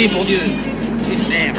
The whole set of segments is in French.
Allez, pour Dieu. C'est merde.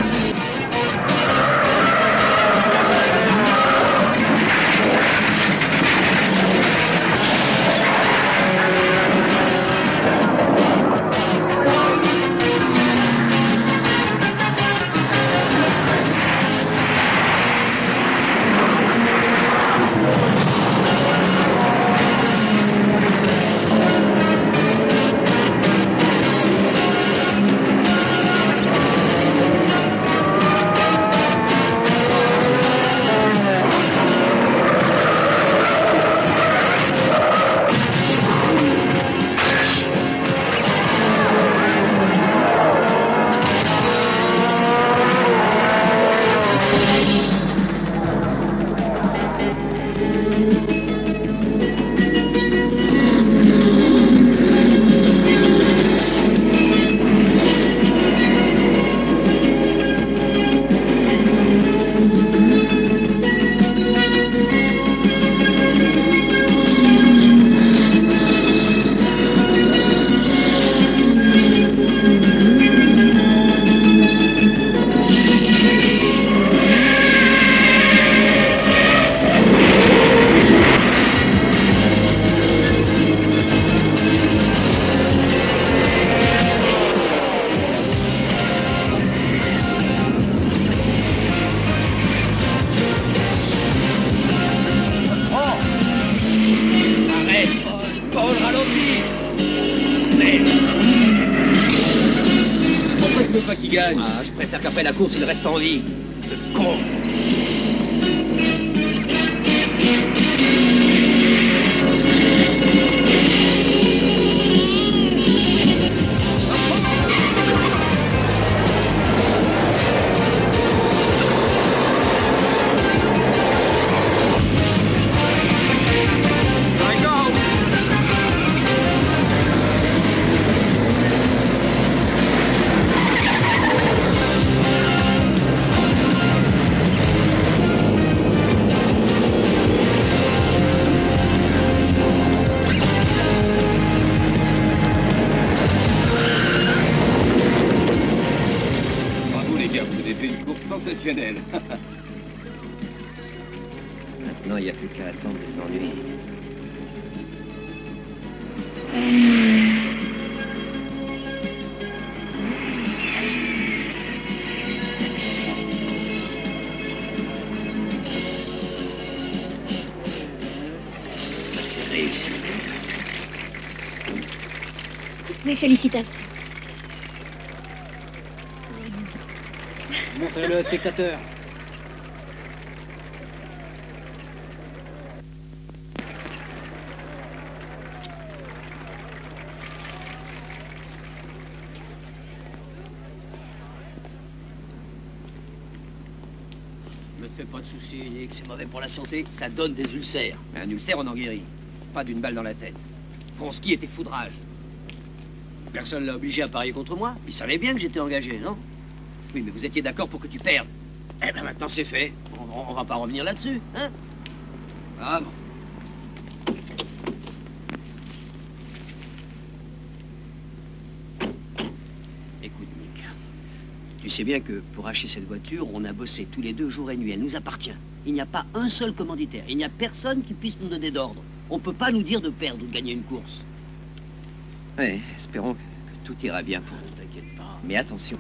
Ah, je préfère qu'après la course, il reste en vie. Le con. Sensationnel. Maintenant, il n'y a plus qu'à attendre les ennuis. C'est réussi. Mes félicitations. Montrez-le, spectateur. Me fais pas de soucis, Nick, c'est mauvais pour la santé, ça donne des ulcères. Mais un ulcère, on en guérit. Pas d'une balle dans la tête. Vronsky était foudrage. Personne l'a obligé à parier contre moi. Il savait bien que j'étais engagé, non? Oui, mais vous étiez d'accord pour que tu perdes. Eh ben maintenant c'est fait. On va pas revenir là-dessus, hein? Ah bon. Écoute, Nick. Tu sais bien que pour acheter cette voiture, on a bossé tous les deux jour et nuit. Elle nous appartient. Il n'y a pas un seul commanditaire. Il n'y a personne qui puisse nous donner d'ordre. On peut pas nous dire de perdre ou de gagner une course. Ouais, espérons que tout ira bien pour nous. T'inquiète pas. Mais attention.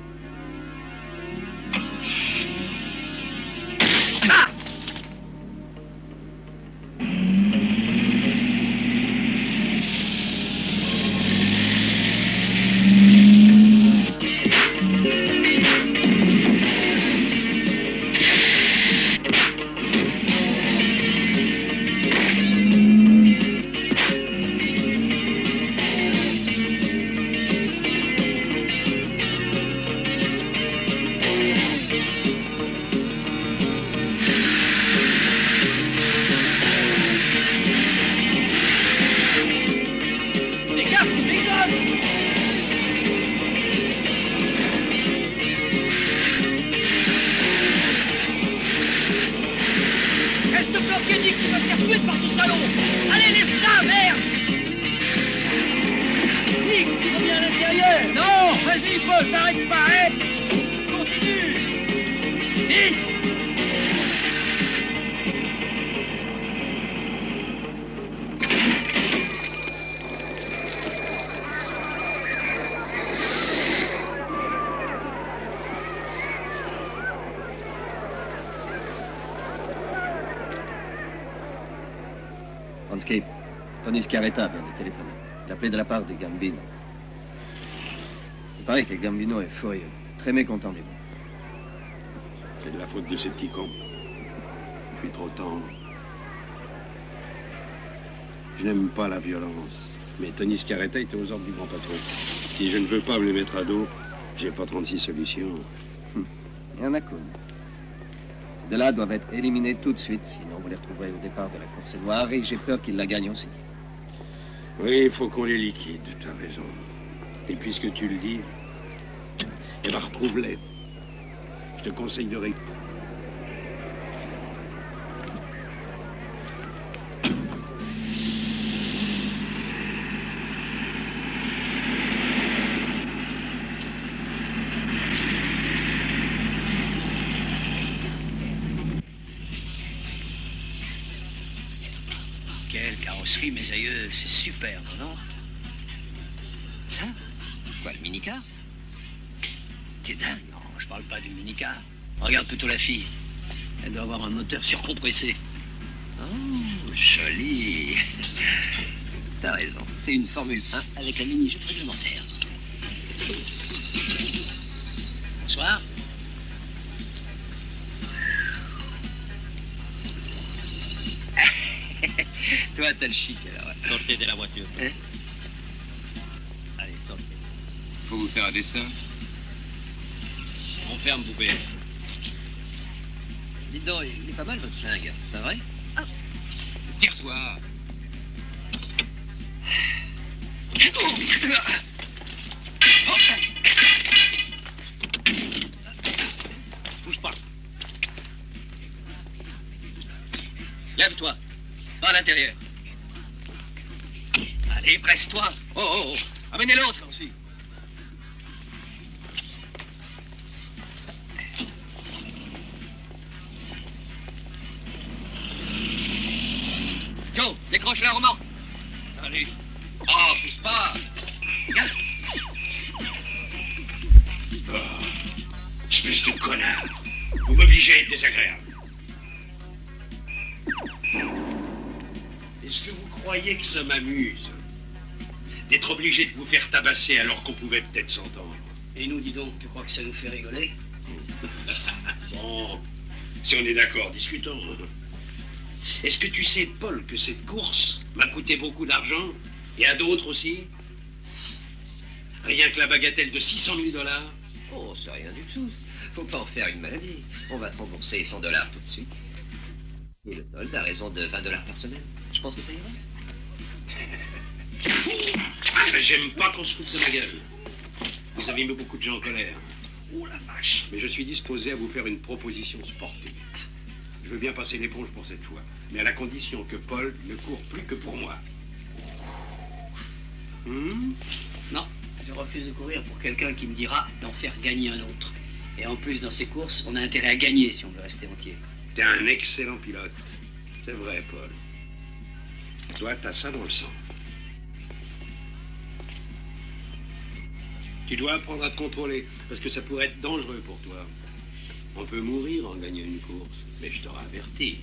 Vas-y, Paul, t'arrêtes pas, hein? Continue! Vite! Hanscape, Tony Scaretta vient de téléphoner. Il appelait de la part de Gambino. Il paraît que Gambino est furieux, très mécontent de vous. C'est de la faute de ces petits cons. Je suis trop tendre. Je n'aime pas la violence. Mais Tony Scaretta était aux ordres du grand patron. Si je ne veux pas me les mettre à dos, j'ai pas 36 solutions. Il y en a qu'une. Ces deux-là doivent être éliminés tout de suite, sinon vous les retrouverez au départ de la course noire et j'ai peur qu'ils la gagnent aussi. Oui, il faut qu'on les liquide, tu as raison. Et puisque tu le dis, eh ben retrouve-les. Je te conseille de régler. Quelle carrosserie, mes aïeux, c'est superbe, non? Ça? Quoi, le minicar? T'es dingue? Non, je parle pas du minicar. Regarde plutôt la fille. Elle doit avoir un moteur surcompressé. Oh, joli. T'as raison, c'est une Formule 1 avec la mini-jupe réglementaire. Bonsoir. Toi, t'as le chic, alors. Sortez de la voiture. Hein? Allez, sortez. Faut vous faire un dessin. On ferme, poupée. Dites donc, il est pas mal, votre flingue. C'est vrai? Ah. Tire-toi. Bouge pas. Lève-toi. Va à l'intérieur. Allez, presse-toi. Oh, oh, oh. Amenez l'autre aussi. Joe, décroche la roman. Allez. Oh, pousse pas. Regarde. Espèce de connard. Vous m'obligez à être désagréable. Est-ce que vous croyez que ça m'amuse d'être obligé de vous faire tabasser alors qu'on pouvait peut-être s'entendre? Et nous, dis donc, tu crois que ça nous fait rigoler? Bon, si on est d'accord, discutons. Est-ce que tu sais, Paul, que cette course m'a coûté beaucoup d'argent? Et à d'autres aussi? Rien que la bagatelle de 600 000 $. Oh, c'est rien du tout. Faut pas en faire une maladie. On va te rembourser 100 $ tout de suite. Et le solde à raison de 20 $ par semaine. Je pense que ça ira. J'aime pas qu'on se foute de ma gueule. Vous avez mis beaucoup de gens en colère. Oh la vache. Mais je suis disposé à vous faire une proposition sportive. Je veux bien passer l'éponge pour cette fois, mais à la condition que Paul ne court plus que pour moi. Non, je refuse de courir pour quelqu'un qui me dira d'en faire gagner un autre. Et en plus, dans ces courses, on a intérêt à gagner si on veut rester entier. T'es un excellent pilote. C'est vrai, Paul. Toi, t'as ça dans le sang. Tu dois apprendre à te contrôler, parce que ça pourrait être dangereux pour toi. On peut mourir en gagnant une course, mais je t'aurais averti.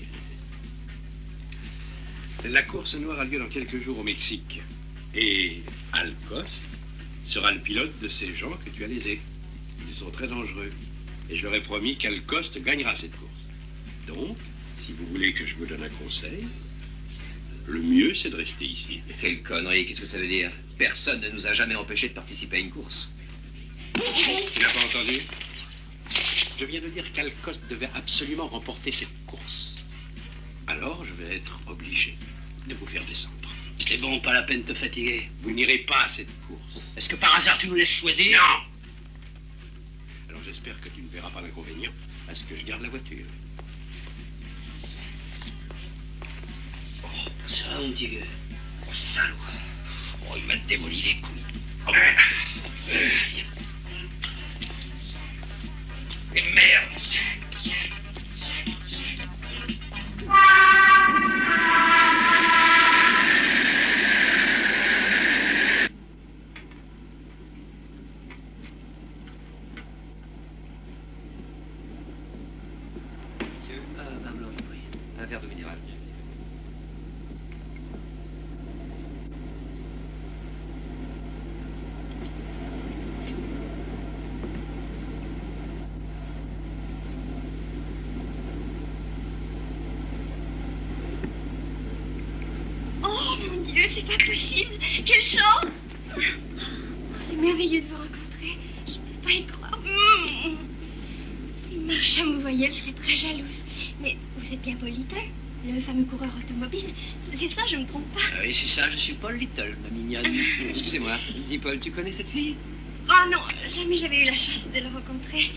La course noire a lieu dans quelques jours au Mexique. Et Alcos sera le pilote de ces gens que tu as lésés. Ils sont très dangereux. Et je leur ai promis qu'Alcoste gagnera cette course. Donc, si vous voulez que je vous donne un conseil, le mieux, c'est de rester ici. Quelle connerie, qu'est-ce que ça veut dire? Personne ne nous a jamais empêchés de participer à une course. Tu n'as pas entendu? Je viens de dire qu'Alcoste devait absolument remporter cette course. Alors, je vais être obligé de vous faire descendre. C'est bon, pas la peine de te fatiguer. Vous n'irez pas à cette course. Est-ce que par hasard tu nous laisses choisir? Non! Alors j'espère que tu ne verras pas l'inconvénient à ce que je garde la voiture. Oh, ça va, mon petit gueux. Oh, salaud. Oh, il m'a démoli les couilles. Oh, Un verre d'eau minérale. Oh mon Dieu, c'est pas possible. Quelle chance. Oh, c'est merveilleux de vous rencontrer. Je ne peux pas y croire. Si Marchand me voyait, je serais très jalouse. Mais vous êtes bien Paul Little, le fameux coureur automobile. C'est ça, je ne me trompe pas. Ah oui, c'est ça, je suis Paul Little, ma mignonne. Excusez-moi, dis Paul, tu connais cette fille? Oh non, jamais j'avais eu la chance de le rencontrer.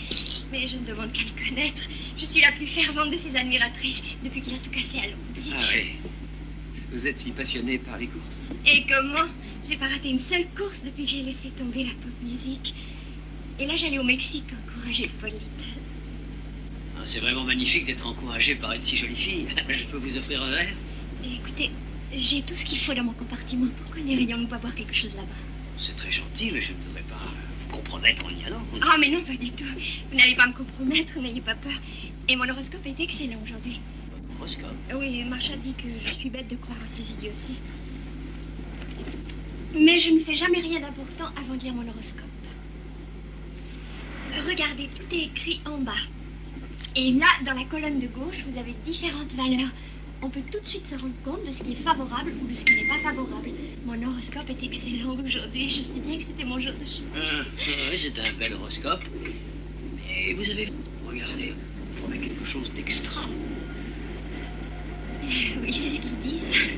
Mais je ne demande qu'à le connaître. Je suis la plus fervente de ses admiratrices depuis qu'il a tout cassé à Long Beach. Ah oui. Vous êtes si passionné par les courses. Et comment? J'ai pas raté une seule course depuis que j'ai laissé tomber la pop music. Et là, j'allais au Mexique encourager Paul Little. Ah, c'est vraiment magnifique d'être encouragé par une si jolie fille. Je peux vous offrir un verre? Et écoutez, j'ai tout ce qu'il faut dans mon compartiment. Pourquoi n'irions-nous pas boire quelque chose là-bas? C'est très gentil, mais je ne voudrais pas vous compromettre en y allant. Oh, mais non, pas du tout. Vous n'allez pas me compromettre, n'ayez pas peur. Et mon horoscope est excellent aujourd'hui. Horoscope. Oui, Marshall dit que je suis bête de croire à ces idioties. Mais je ne fais jamais rien d'important avant de lire mon horoscope. Regardez, tout est écrit en bas. Et là, dans la colonne de gauche, vous avez différentes valeurs. On peut tout de suite se rendre compte de ce qui est favorable ou de ce qui n'est pas favorable. Mon horoscope est excellent aujourd'hui. Je sais bien que c'était mon jour de chance. Oui, c'est un bel horoscope. Mais vous avez... Regardez, on a quelque chose d'extra. Oui, c'est ce qu'ils disent.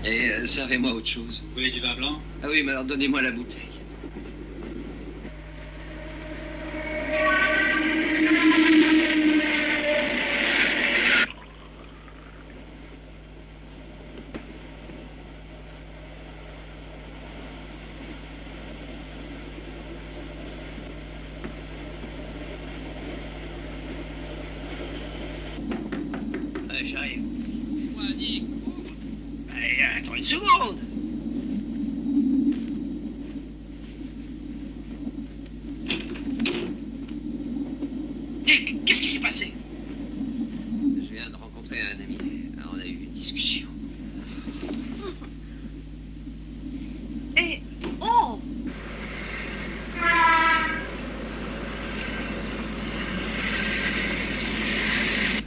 Et servez-moi autre chose. Vous voulez du vin blanc? Ah oui, mais alors donnez-moi la bouteille. J'arrive. Dis-moi, Nick. Attends une seconde. Nick, qu'est-ce qui s'est passé? Je viens de rencontrer un ami. On a eu une discussion. Et... Oh!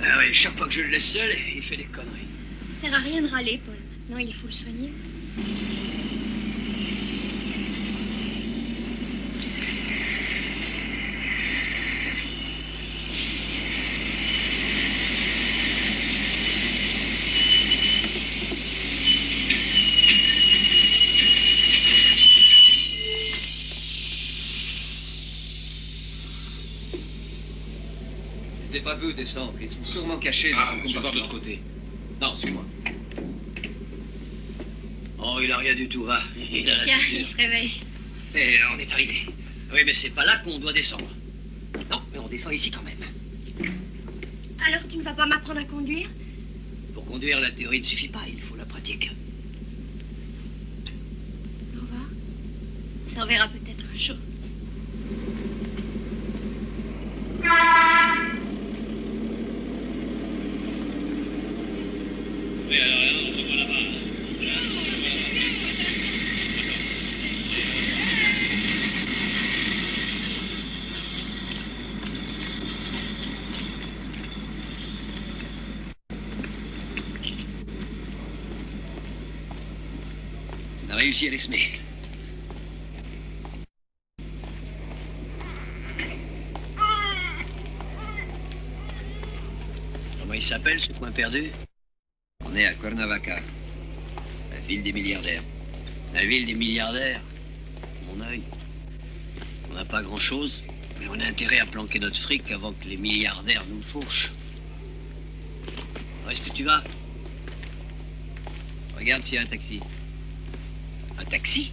Ah oui, chaque fois que je le laisse seul, il fait des conneries. Ça sert à rien de râler, Paul. Maintenant, il faut le soigner. Je les ai pas vus descendre. Ils sont sûrement cachés dans Ah, un je vais voir de compartiment. l'autre côté. Non, suis-moi. Oh, il a rien du tout, va. Il a la Tiens, figure. il se réveille. Et on est arrivé. Oui, mais c'est pas là qu'on doit descendre. Non, mais on descend ici quand même. Alors, tu ne vas pas m'apprendre à conduire? Pour conduire, la théorie ne suffit pas, il faut la pratique. Au revoir. Ça en verra peut-être un jour. Oui, alors, on te voit là-bas. On a réussi à les semer. Comment il s'appelle, ce coin perdu? On est à Cuernavaca, la ville des milliardaires. La ville des milliardaires. Mon œil. On n'a pas grand-chose, mais on a intérêt à planquer notre fric avant que les milliardaires nous fauchent. Où est-ce que tu vas? Regarde s'il y a un taxi. Un taxi?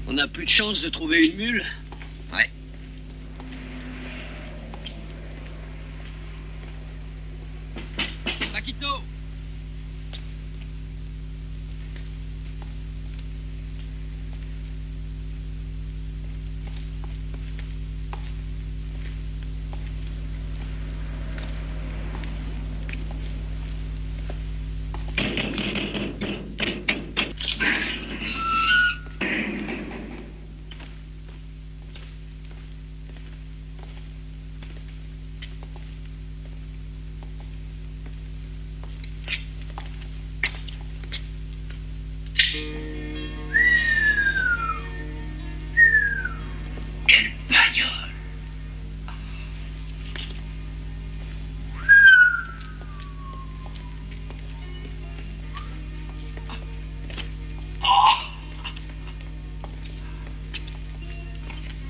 On n'a plus de chance de trouver une mule? Ouais. Paquito! bagnole.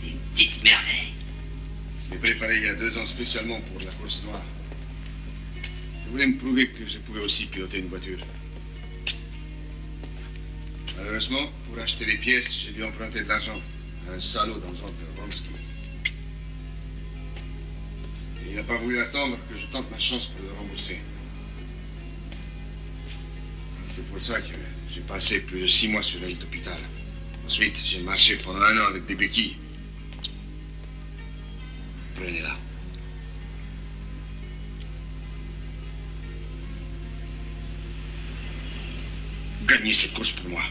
C'est une petite merveille. Je l'ai préparé il y a 2 ans spécialement pour la course noire. Je voulais me prouver que je pouvais aussi piloter une voiture. Malheureusement, pour acheter les pièces, j'ai dû emprunter de l'argent à un salaud dans l'ordre de Vronsky. Et il n'a pas voulu attendre que je tente ma chance pour le rembourser. C'est pour ça que j'ai passé plus de 6 mois sur la liste d'hôpital. Ensuite, j'ai marché pendant 1 an avec des béquilles. Prenez-la. Gagnez cette course pour moi.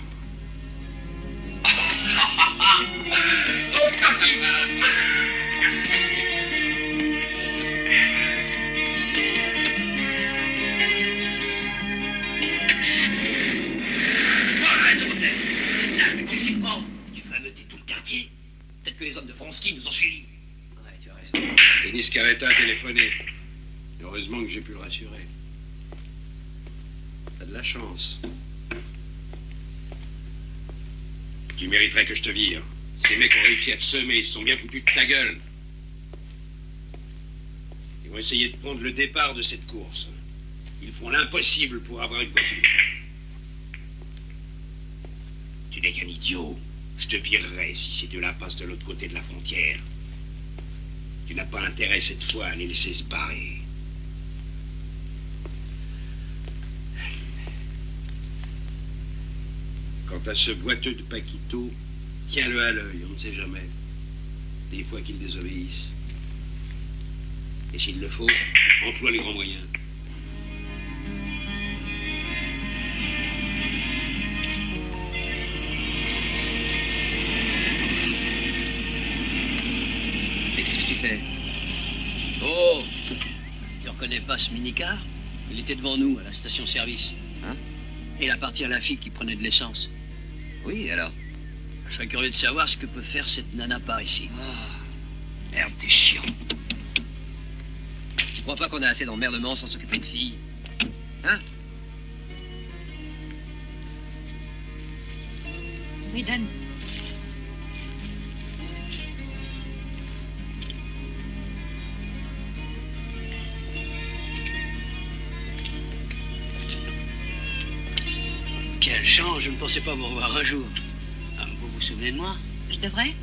Tu vas noter tout le quartier. Peut-être que les hommes de Vronsky nous ont suivis. Ouais, tu as raison. Denis Carretta a téléphoné. Heureusement que j'ai pu le rassurer. T'as de la chance. Tu mériterais que je te vire. Ces mecs ont réussi à te semer, ils se sont bien foutus de ta gueule. Ils vont essayer de prendre le départ de cette course. Ils font l'impossible pour avoir une voiture. Tu n'es qu'un idiot. Je te virerai si ces deux-là passent de l'autre côté de la frontière. Tu n'as pas intérêt cette fois à les laisser se barrer. Quant à ce boiteux de Paquito, tiens-le à l'œil, on ne sait jamais. Des fois qu'il désobéisse. Et s'il le faut, emploie les grands moyens. Mais qu'est-ce que tu fais? Oh! Tu reconnais pas ce minicar? Il était devant nous, à la station-service. Hein? Il appartient à la fille qui prenait de l'essence. Oui, alors? Je serais curieux de savoir ce que peut faire cette nana par ici. Ah, merde, t'es chiant. Tu crois pas qu'on a assez d'emmerdements sans s'occuper de filles? Hein? Oui, donne. Quelle chance, je ne pensais pas vous revoir un jour. Ah, vous vous souvenez de moi? Je devrais?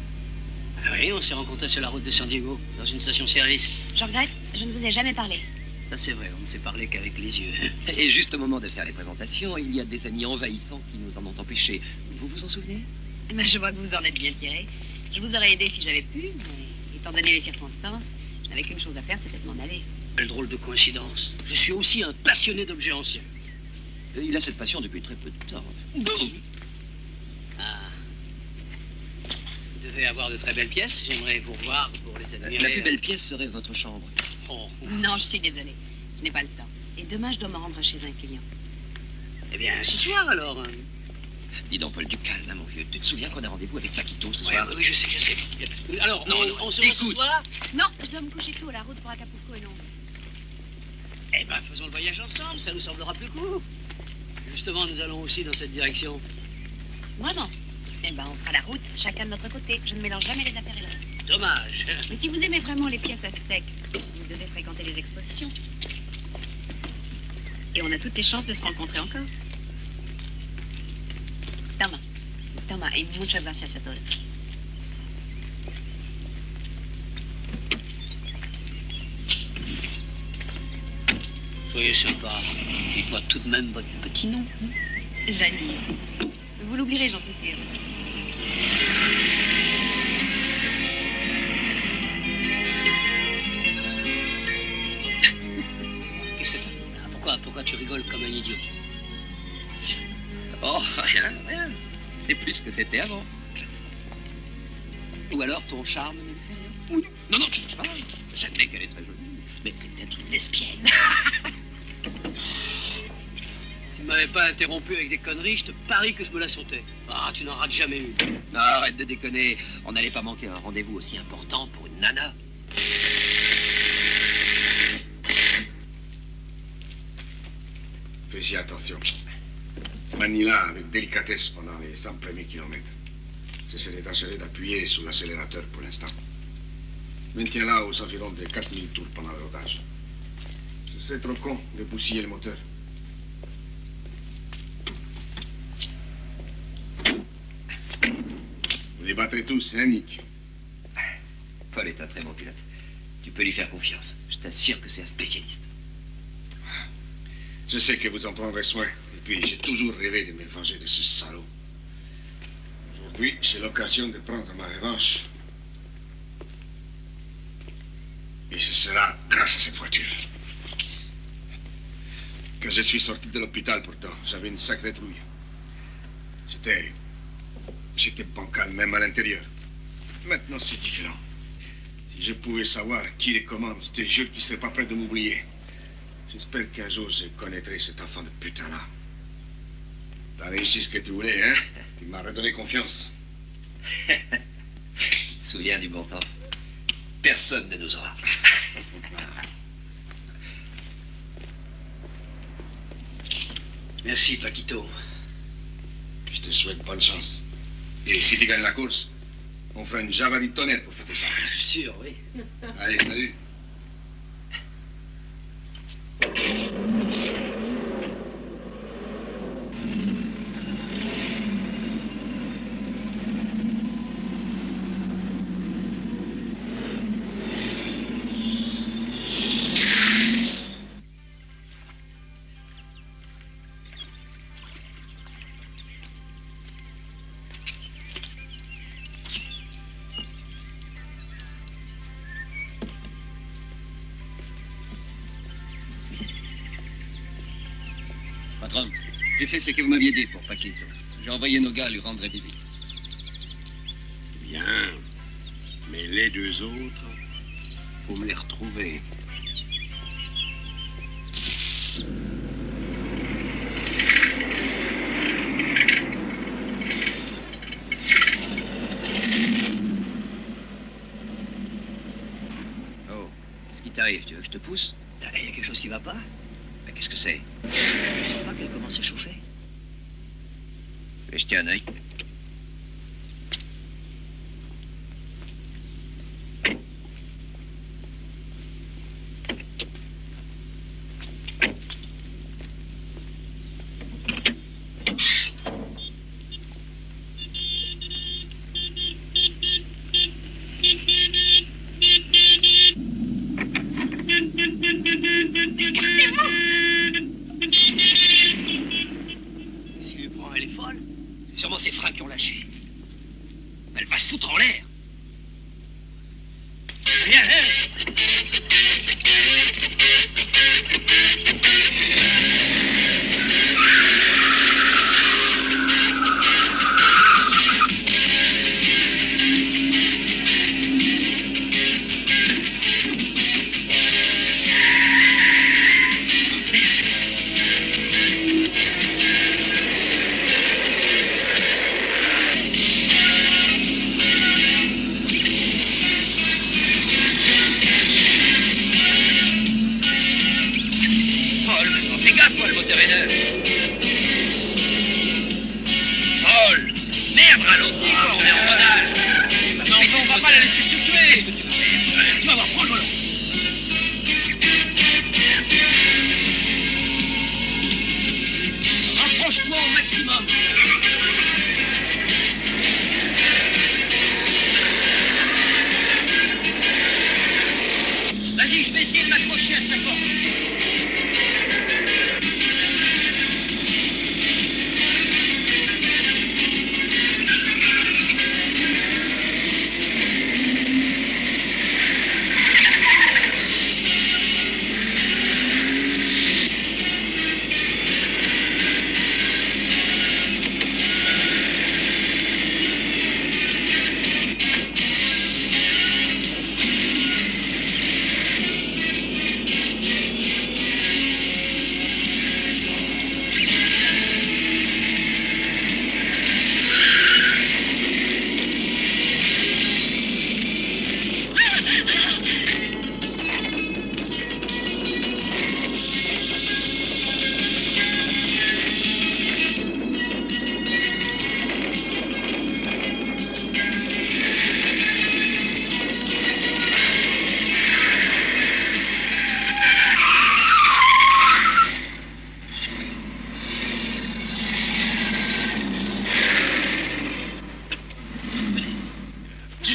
Ah oui, on s'est rencontrés sur la route de San Diego, dans une station-service. Je regrette, je ne vous ai jamais parlé. Ça c'est vrai, on ne s'est parlé qu'avec les yeux. Et juste au moment de faire les présentations, il y a des amis envahissants qui nous en ont empêchés. Vous vous en souvenez? Mais je vois que vous en êtes bien tiré. Je vous aurais aidé si j'avais pu, mais étant donné les circonstances, je n'avais qu'une chose à faire, c'était de m'en aller. Quelle drôle de coïncidence. Je suis aussi un passionné d'objets anciens. Il a cette passion depuis très peu de temps. Ah. Vous devez avoir de très belles pièces. J'aimerais vous revoir pour les admirer. La plus belle pièce serait votre chambre. Oh. Non, je suis désolée. Je n'ai pas le temps. Et demain, je dois me rendre chez un client. Eh bien, ce soir alors. Hein. Dis donc, Paul, du calme, hein, mon vieux. Tu te souviens qu'on a rendez-vous avec Paquito ce Ouais, soir? oui, je sais. Alors, Non, on se voit ce écoute. soir? Non, je dois me coucher tôt. La route pour Acapulco est longue. Eh ben, faisons le voyage ensemble, ça nous semblera plus court. Justement, nous allons aussi dans cette direction. Vraiment? Eh ben, on fera la route, chacun de notre côté. Je ne mélange jamais les affaires et le reste. Dommage. Mais si vous aimez vraiment les pièces à sec, vous devez fréquenter les expositions. Et on a toutes les chances de se rencontrer encore. Toma, y muchas gracias a todos. Soyez sympa. Dites-moi tout de même votre petit nom. Janine. Vous l'oublierez, j'en suis sûre. Qu'est-ce que t'as? Pourquoi tu rigoles comme un idiot? Oh, rien. C'est plus que c'était avant. Ou alors ton charme ne fait rien? Non, tu parles. Jamais qu'elle est très jolie. Mais c'est peut-être une lesbienne. Tu m'avais pas interrompu avec des conneries, je te parie que je me la sautais. Ah, tu n'en rates jamais une. Non, arrête de déconner. On n'allait pas manquer un rendez-vous aussi important pour une nana. Fais-y attention. Manie-la avec délicatesse pendant les 100 premiers kilomètres. Cessez d'étancher d'appuyer sur l'accélérateur pour l'instant. Maintiens-la aux environs de 4000 tours pendant le rodage. C'est trop con de bousiller le moteur. Vous les battrez tous, hein, Nick? Paul est un très bon pilote. Tu peux lui faire confiance. Je t'assure que c'est un spécialiste. Je sais que vous en prendrez soin. Et puis, j'ai toujours rêvé de me venger de ce salaud. Aujourd'hui, j'ai l'occasion de prendre ma revanche. Et ce sera grâce à cette voiture. Quand je suis sorti de l'hôpital, pourtant, j'avais une sacrée trouille. J'étais bancal, même à l'intérieur. Maintenant, c'est différent. Si je pouvais savoir qui les commande, c'était je qui ne serais pas prêt de m'oublier. J'espère qu'un jour, je connaîtrai cet enfant de putain-là. T'as réussi ce que tu voulais, hein? Tu m'as redonné confiance. Souviens du bon temps. Personne ne nous aura. Merci, Paquito. Je te souhaite bonne chance. Et si tu gagnes la course, on fera une javelie de tonnerre pour fêter ça. Sûr, oui. Allez, salut. Patron, j'ai fait ce que vous m'aviez dit pour Paquito. J'ai envoyé nos gars lui rendre visite. Bien. Mais les deux autres, faut me les retrouver. Oh, qu'est-ce qui t'arrive? Tu veux que je te pousse? Il y a quelque chose qui va pas? Mais qu'est-ce que c'est? Tu sens pas qu'elle commence à chauffer? Fais jeter un œil. Si le prend, elle est folle. C'est sûrement ses freins qui ont lâché. Elle va se foutre en l'air. Viens, Paul, fais gaffe, Paul, le moteur est neuf. Paul, merde, ralentis, quoi, on est en rodage. Mais enfin, on va pas la laisser se tuer. Tu vas voir, prends le volant. Rapproche-toi au maximum. Vas-y, je vais essayer de m'accrocher à sa corde.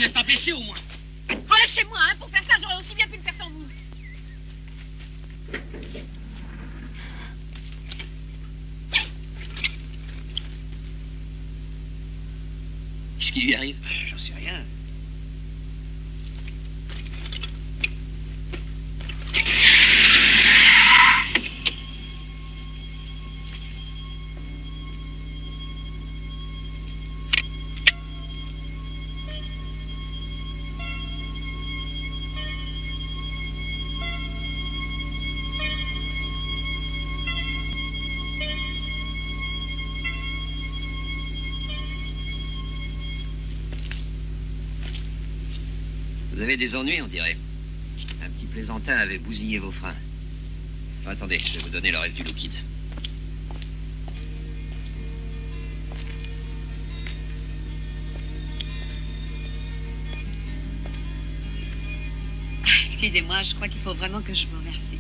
n'êtes pas blessé au moins. Oh, laissez-moi, hein, pour faire ça, j'aurais aussi bien pu le faire sans vous. Qu'est-ce qui lui arrive? J'en sais rien. Vous avez des ennuis, on dirait. Un petit plaisantin avait bousillé vos freins. Enfin, attendez, je vais vous donner le reste du liquide. Excusez-moi, je crois qu'il faut vraiment que je vous remercie.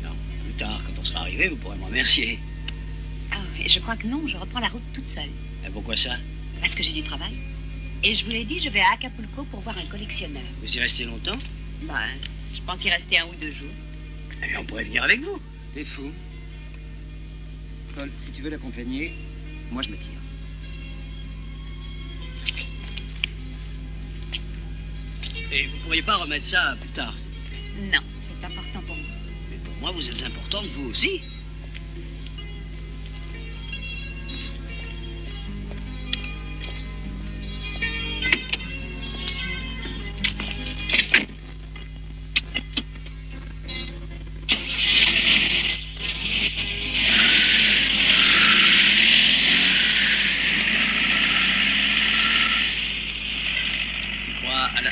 Non, plus tard, quand on sera arrivé, vous pourrez me remercier. Ah, et je crois que non, je reprends la route toute seule. Et pourquoi ça? Parce que j'ai du travail. Et je vous l'ai dit, je vais à Acapulco pour voir un collectionneur. Vous y restez longtemps? Ben, je pense y rester 1 ou 2 jours. Eh bien, on pourrait venir avec vous. T'es fou. Paul, si tu veux l'accompagner, moi je me tire. Et vous pourriez pas remettre ça plus tard, s'il vous plaît? Non, c'est important pour moi. Mais pour moi, vous êtes importante, vous aussi.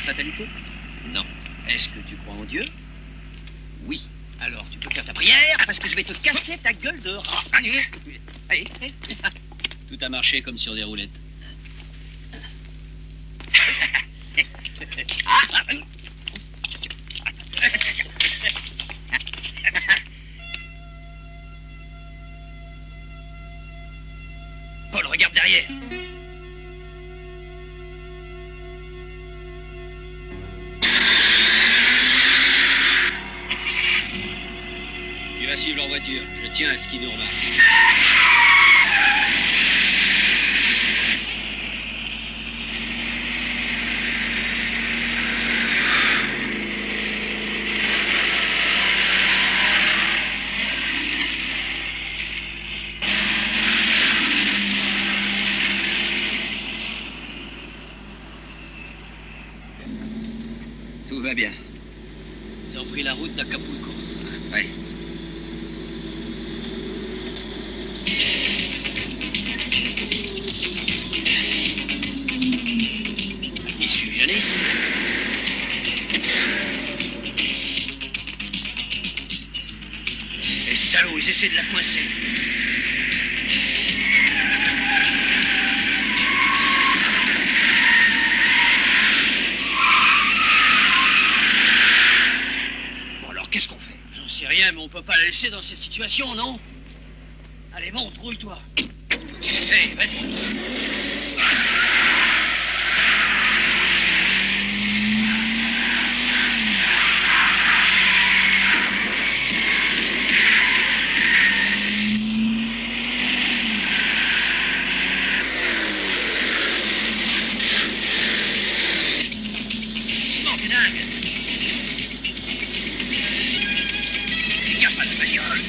Fatalité? Non. Est-ce que tu crois en Dieu? Oui. Alors, tu peux faire ta prière parce que je vais te casser ta gueule dehors. Allez, allez. Tout a marché comme sur des roulettes. Paul, regarde derrière. Tu vas suivre leur voiture. Je tiens à ce qu'ils nous remarquent. Tout va bien. Ils ont pris la route d'Acapulco. Oui. Ils suivent Janice. Les salauds, ils essaient de la coincer. Bon alors, qu'est-ce qu'on fait? J'en sais rien, mais on peut pas la laisser dans cette situation, non? Allez, bon, trouille-toi. Hey, vas-y. Doucement, t'es dingue. Regarde pas la bagnole.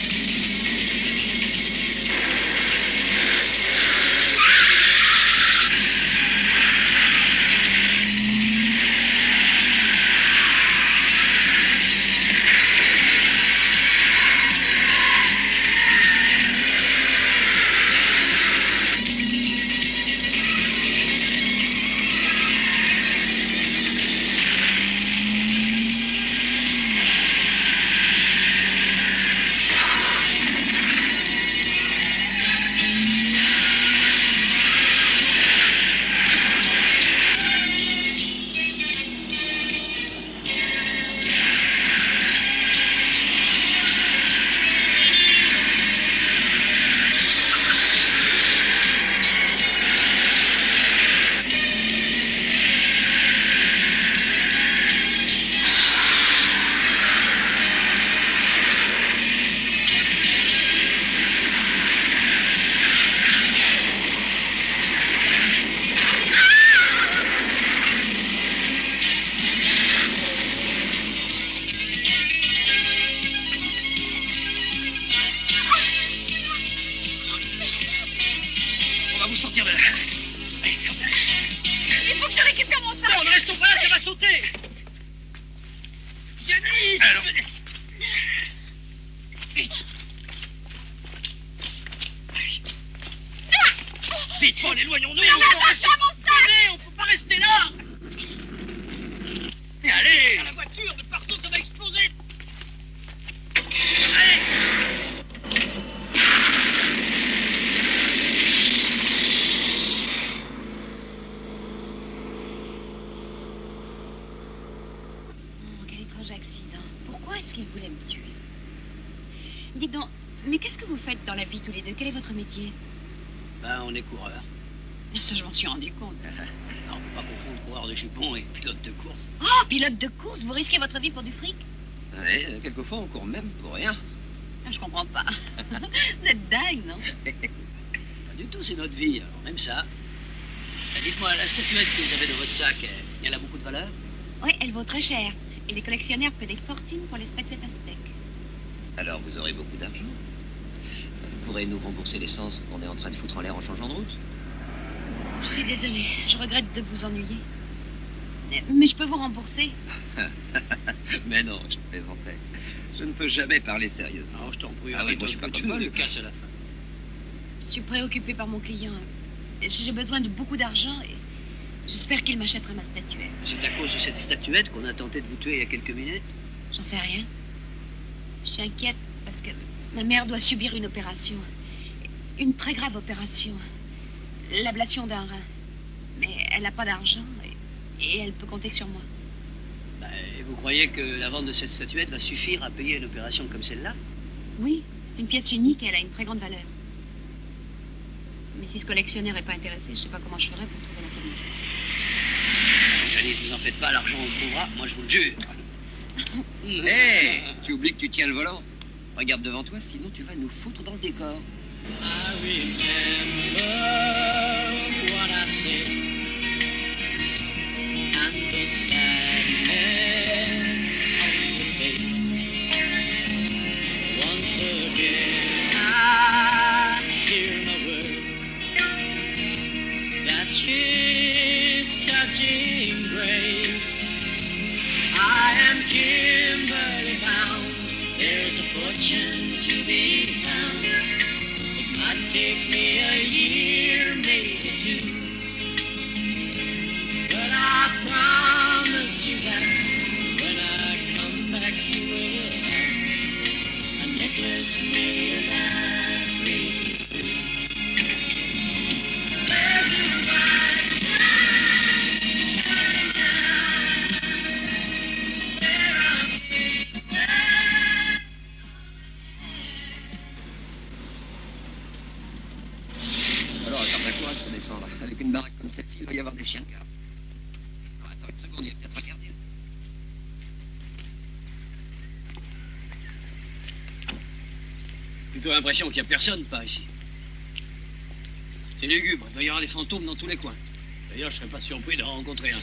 étrange accident. Pourquoi est-ce qu'il voulait me tuer? Dites donc, mais qu'est-ce que vous faites dans la vie tous les deux? Quel est votre métier? Ben, on est coureurs. Ça, je m'en suis rendu compte. On ne peut pas confondre coureur de jupons et pilote de course. Oh, pilote de course, vous risquez votre vie pour du fric? Ouais, quelquefois, on court même pour rien. Ah, je comprends pas. Vous êtes dingue, non? Pas du tout, c'est notre vie. Alors, même ça. Dites-moi, la statuette que vous avez dans votre sac, elle a beaucoup de valeur? Oui, elle vaut très cher. Et les collectionneurs paient des fortunes pour les statuettes aztèques. Alors, vous aurez beaucoup d'argent. Vous pourrez nous rembourser l'essence qu'on est en train de foutre en l'air en changeant de route. Je suis désolée, je regrette de vous ennuyer. Mais je peux vous rembourser. Mais non, je plaisantais. Je ne peux jamais parler sérieusement. Alors, je t'en prie, Ah oui, arrête moi, je suis un pas peu comme de vous. le casse à la fin. Je suis préoccupée par mon client. J'ai besoin de beaucoup d'argent et j'espère qu'il m'achètera ma statuette. C'est à cause de cette statuette qu'on a tenté de vous tuer il y a quelques minutes? J'en sais rien. Je suis inquiète parce que ma mère doit subir une opération. Une très grave opération. L'ablation d'un rein. Mais elle n'a pas d'argent et elle peut compter sur moi. Ben, et vous croyez que la vente de cette statuette va suffire à payer une opération comme celle-là? Oui, c'est une pièce unique et elle a une très grande valeur. Mais si ce collectionneur n'est pas intéressé, je ne sais pas comment je ferais pour trouver la commission. Janice, vous en faites pas, l'argent on le trouvera, moi je vous le jure. Hé, tu oublies que tu tiens le volant. Regarde devant toi, sinon tu vas nous foutre dans le décor. I remember what I said and the sadness on your face. Once again I hear my words that sweet touching grace. I am Kimberly bound. There's a fortune to be found. Might take me a year, maybe two, but I promise you that when I come back you will have a necklace made of ivory. There's a bright light shining down. There are things that Alors, attends-toi, je peux descendre. Avec une baraque comme celle-ci, il va y avoir des chiens de garde. Alors, attends une seconde, il y a peut-être un gardien. Plutôt l'impression qu'il n'y a personne par ici. C'est lugubre, il doit y avoir des fantômes dans tous les coins. D'ailleurs, je serais pas surpris d'en rencontrer un.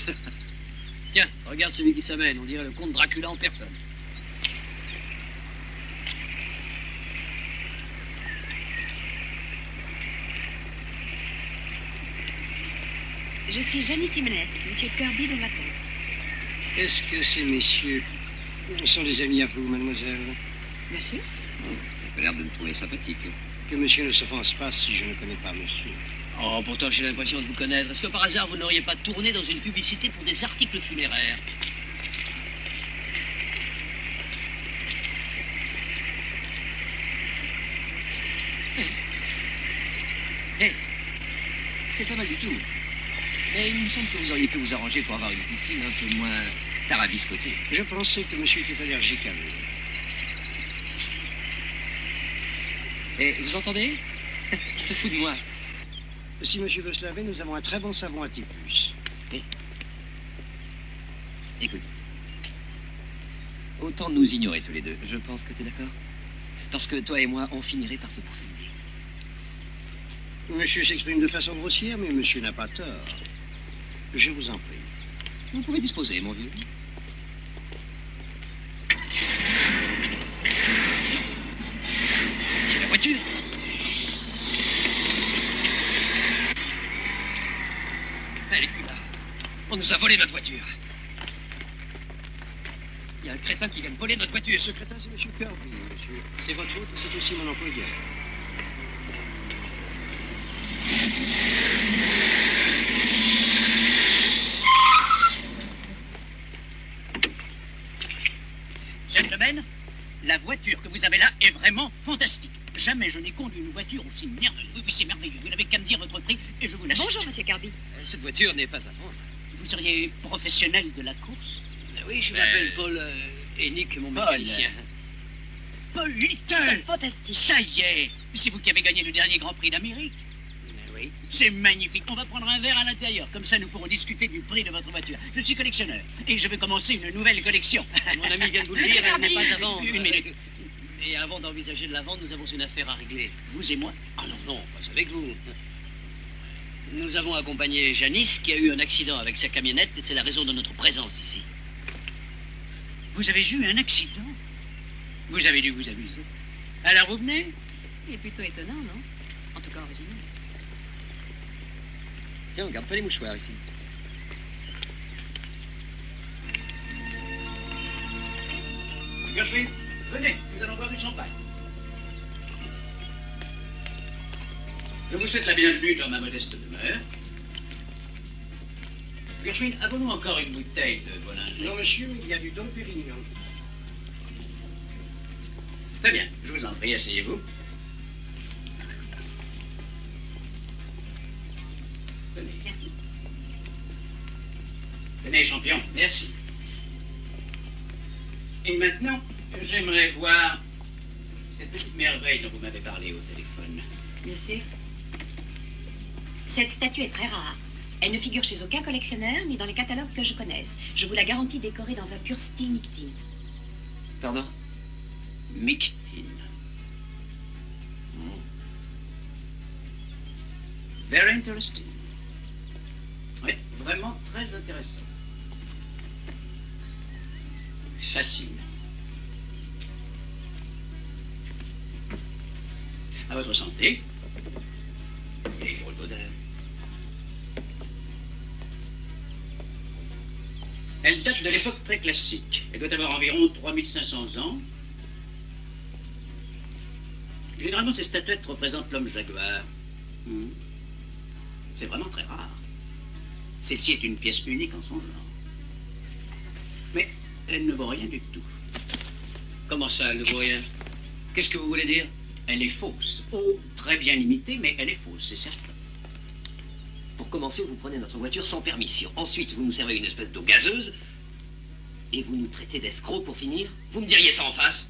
Tiens, regarde celui qui s'amène, on dirait le comte Dracula en personne. Je suis Janice Jiménez, monsieur Kirby de Matin. Est-ce que ces messieurs sont des amis à vous, mademoiselle? Bien sûr. Ça a l'air de me trouver sympathique. Que monsieur ne s'offense pas si je ne connais pas monsieur. Oh, pourtant j'ai l'impression de vous connaître. Est-ce que par hasard vous n'auriez pas tourné dans une publicité pour des articles funéraires? C'est pas mal du tout. Mais il me semble que vous auriez pu vous arranger pour avoir une piscine un peu moins tarabiscotée. Je pensais que monsieur était allergique à l'eau. Et vous entendez? Il se fout de moi. Si monsieur veut se laver, nous avons un très bon savon à typhus. Écoute. Autant nous ignorer tous les deux. Je pense que t'es d'accord? Parce que toi et moi, on finirait par se bouffer. Monsieur s'exprime de façon grossière, mais monsieur n'a pas tort. Je vous en prie. Vous pouvez disposer, mon vieux. C'est la voiture. Elle est plus là. On nous a volé notre voiture. Il y a un crétin qui vient de voler notre voiture. Ce crétin, c'est monsieur Kirby, monsieur. C'est votre hôte et c'est aussi mon employeur. Gentlemen, la voiture que vous avez là est vraiment fantastique. Jamais je n'ai conduit une voiture aussi merveilleuse. Oui, c'est merveilleux. Vous n'avez qu'à me dire votre prix et je vous l'achète. Bonjour, monsieur Kirby. Cette voiture n'est pas à vendre. Vous seriez professionnel de la course? Oui, je m'appelle Paul Et Nick, mon Paul. mécanicien. Paul Little! Fantastique. Ça y est! C'est vous qui avez gagné le dernier Grand Prix d'Amérique. Oui. C'est magnifique. On va prendre un verre à l'intérieur. Comme ça, nous pourrons discuter du prix de votre voiture. Je suis collectionneur. Et je vais commencer une nouvelle collection. Mon ami vient de vous le dire, elle n'est pas à vendre. Une minute. Et avant d'envisager de la vente, nous avons une affaire à régler. Vous et moi? Ah non, non, pas avec vous. Nous avons accompagné Janice qui a eu un accident avec sa camionnette et c'est la raison de notre présence ici. Vous avez eu un accident? Vous avez dû vous amuser. Alors vous venez? Il est plutôt étonnant, non? En tout cas, original. Tiens, on garde pas les mouchoirs ici. Gershwin, venez, nous allons boire du champagne. Je vous souhaite la bienvenue dans ma modeste demeure. Gershwin, avons-nous encore une bouteille de Bollinger? Non, monsieur, il y a du Dom Pérignon. Très bien, je vous en prie, asseyez-vous. Tenez. Tenez, champion, merci. Et maintenant, j'aimerais voir cette petite merveille dont vous m'avez parlé au téléphone. Bien sûr. Cette statue est très rare. Elle ne figure chez aucun collectionneur ni dans les catalogues que je connaisse. Je vous la garantis décorée dans un pur style Nictine. Pardon? Mictine. Very interesting. Oui, vraiment très intéressant. Fascinant. À votre santé. Et drôle d'odeur. Elle date de l'époque très classique. Elle doit avoir environ 3500 ans. Généralement, ces statuettes représentent l'homme jaguar. C'est vraiment très rare. Celle-ci est une pièce unique en son genre. Mais elle ne vaut rien du tout. Comment ça, elle ne vaut rien? Qu'est-ce que vous voulez dire? Elle est fausse. Oh, très bien imitée, mais elle est fausse, c'est certain. Pour commencer, vous prenez notre voiture sans permission. Ensuite, vous nous servez une espèce d'eau gazeuse. Et vous nous traitez d'escrocs pour finir? Vous me diriez ça en face?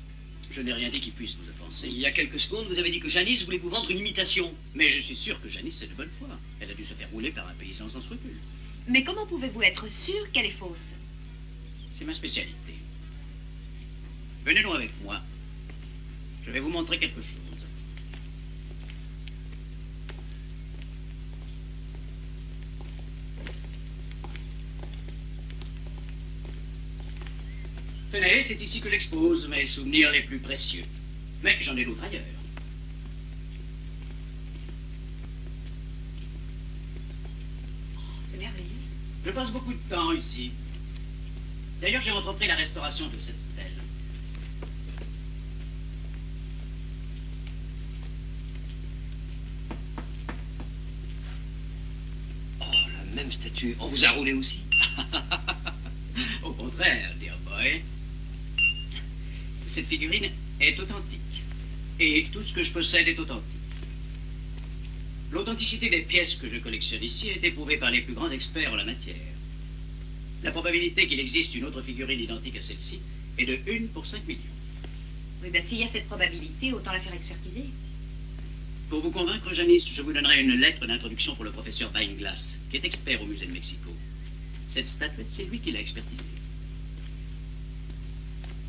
Je n'ai rien dit qui puisse vous offenser. Il y a quelques secondes, vous avez dit que Janice voulait vous vendre une imitation. Mais je suis sûr que Janice est de bonne foi. Elle a dû se faire rouler par un paysan sans scrupules. Mais comment pouvez-vous être sûr qu'elle est fausse? C'est ma spécialité. Venez donc avec moi. Je vais vous montrer quelque chose. Tenez, c'est ici que j'expose mes souvenirs les plus précieux. Mais j'en ai d'autres ailleurs. C'est merveilleux. Je passe beaucoup de temps ici. D'ailleurs, j'ai entrepris la restauration de cette stèle. Oh, la même statue. On vous a roulé aussi. Au contraire, dear boy. Cette figurine est authentique. Et tout ce que je possède est authentique. L'authenticité des pièces que je collectionne ici est éprouvée par les plus grands experts en la matière. La probabilité qu'il existe une autre figurine identique à celle-ci est de 1 pour 5 millions. Oui, ben s'il y a cette probabilité, autant la faire expertiser. Pour vous convaincre, Janice, je vous donnerai une lettre d'introduction pour le professeur Weinglass, qui est expert au musée de Mexico. Cette statuette, c'est lui qui l'a expertisée.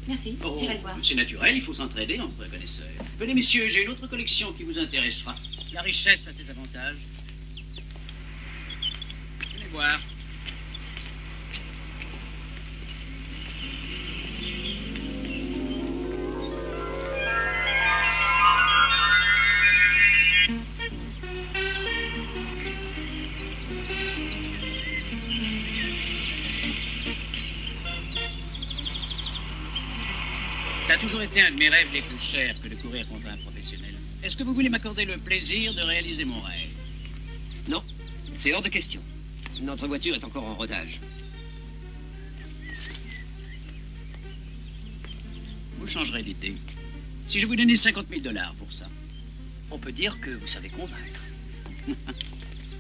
Merci, Oh, j'irai le voir. c'est naturel, il faut s'entraider entre connaisseurs. Venez, messieurs, j'ai une autre collection qui vous intéressera. La richesse a ses avantages. Venez voir. Ça a toujours été un de mes rêves les plus chers que de courir contre un professionnel. Est-ce que vous voulez m'accorder le plaisir de réaliser mon rêve? Non, c'est hors de question. Notre voiture est encore en rodage. Vous changerez d'idée. Si je vous donnais 50 000 $ pour ça. On peut dire que vous savez convaincre.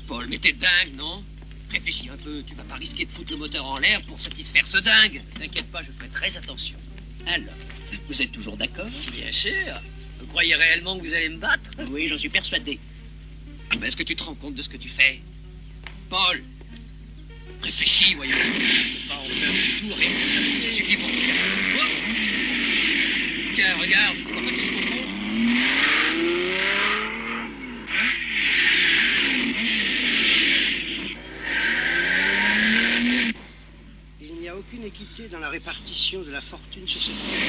Paul, mais t'es dingue, non? Réfléchis un peu, tu vas pas risquer de foutre le moteur en l'air pour satisfaire ce dingue. T'inquiète pas, je ferai très attention. Alors, vous êtes toujours d'accord? Bien sûr. Vous croyez réellement que vous allez me battre? Oui, j'en suis persuadé. Mais est-ce que tu te rends compte de ce que tu fais? Paul, réfléchis, voyons. Tu ne peux pas en faire du tout, rien. Ça suffit pour te casser. Oh. Tiens, regarde, tu vois pas que je comprends? Il n'y a aucune équité dans la répartition de la fortune sur cette terre.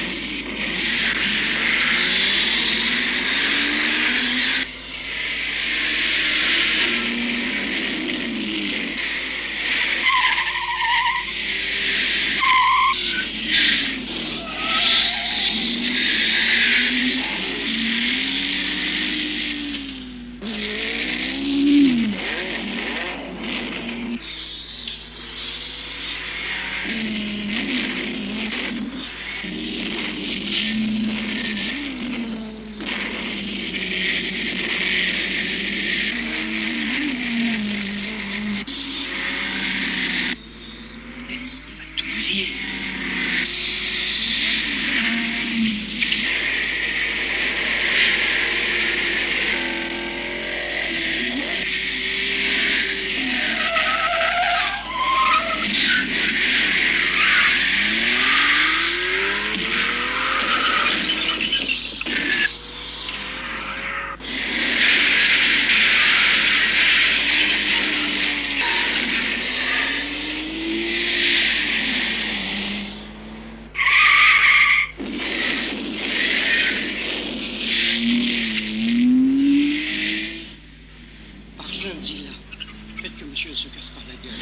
Faites que monsieur se casse par la gueule.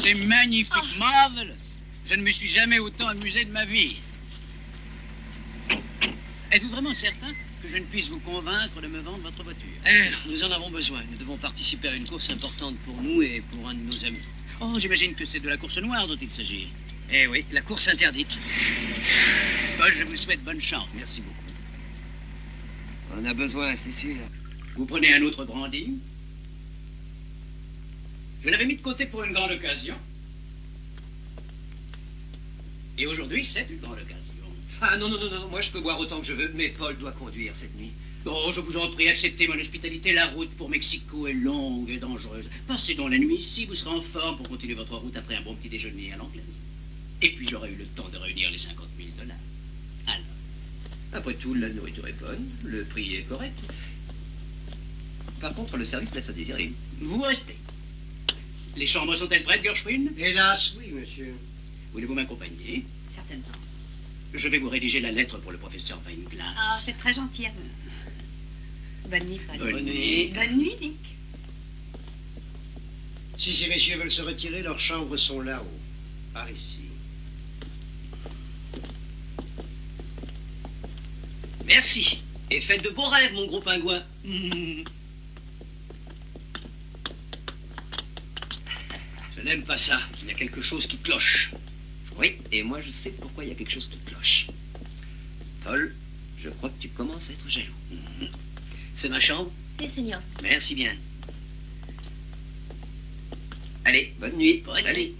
C'est magnifique, marvelous. Je ne me suis jamais autant amusé de ma vie. Êtes-vous vraiment certain que je ne puisse vous convaincre de me vendre votre voiture? Nous en avons besoin. Nous devons participer à une course importante pour nous et pour un de nos amis. Oh, j'imagine que c'est de la course noire dont il s'agit. Eh oui, la course interdite. Paul, je vous souhaite bonne chance. Merci beaucoup. On en a besoin, c'est sûr. Vous prenez un autre brandy? Je l'avais mis de côté pour une grande occasion. Et aujourd'hui, c'est une grande occasion. Ah non, moi je peux boire autant que je veux, mais Paul doit conduire cette nuit. Oh, je vous en prie, acceptez mon hospitalité. La route pour Mexico est longue et dangereuse. Passez donc la nuit ici, vous serez en forme pour continuer votre route après un bon petit déjeuner à l'anglaise. Et puis j'aurai eu le temps de réunir les $50 000. Alors, après tout, la nourriture est bonne, le prix est correct. Par contre, le service laisse à désirer. vous restez. Les chambres sont-elles prêtes, Gershwin? Hélas, oui, monsieur. Voulez-vous m'accompagner? Certainement. Je vais vous rédiger la lettre pour le professeur Weinglass. Ah, c'est très gentil à vous. Bonne nuit, Paul. Bonne nuit. Bonne nuit, Dick. Si ces messieurs veulent se retirer, leurs chambres sont là-haut, par ici. Merci. Et faites de beaux rêves, mon gros pingouin. Je n'aime pas ça. Il y a quelque chose qui cloche. Oui, et moi je sais pourquoi il y a quelque chose qui cloche. Paul, je crois que tu commences à être jaloux. C'est ma chambre? Oui, Seigneur. Merci bien. Allez, bonne nuit. Bonne Allez.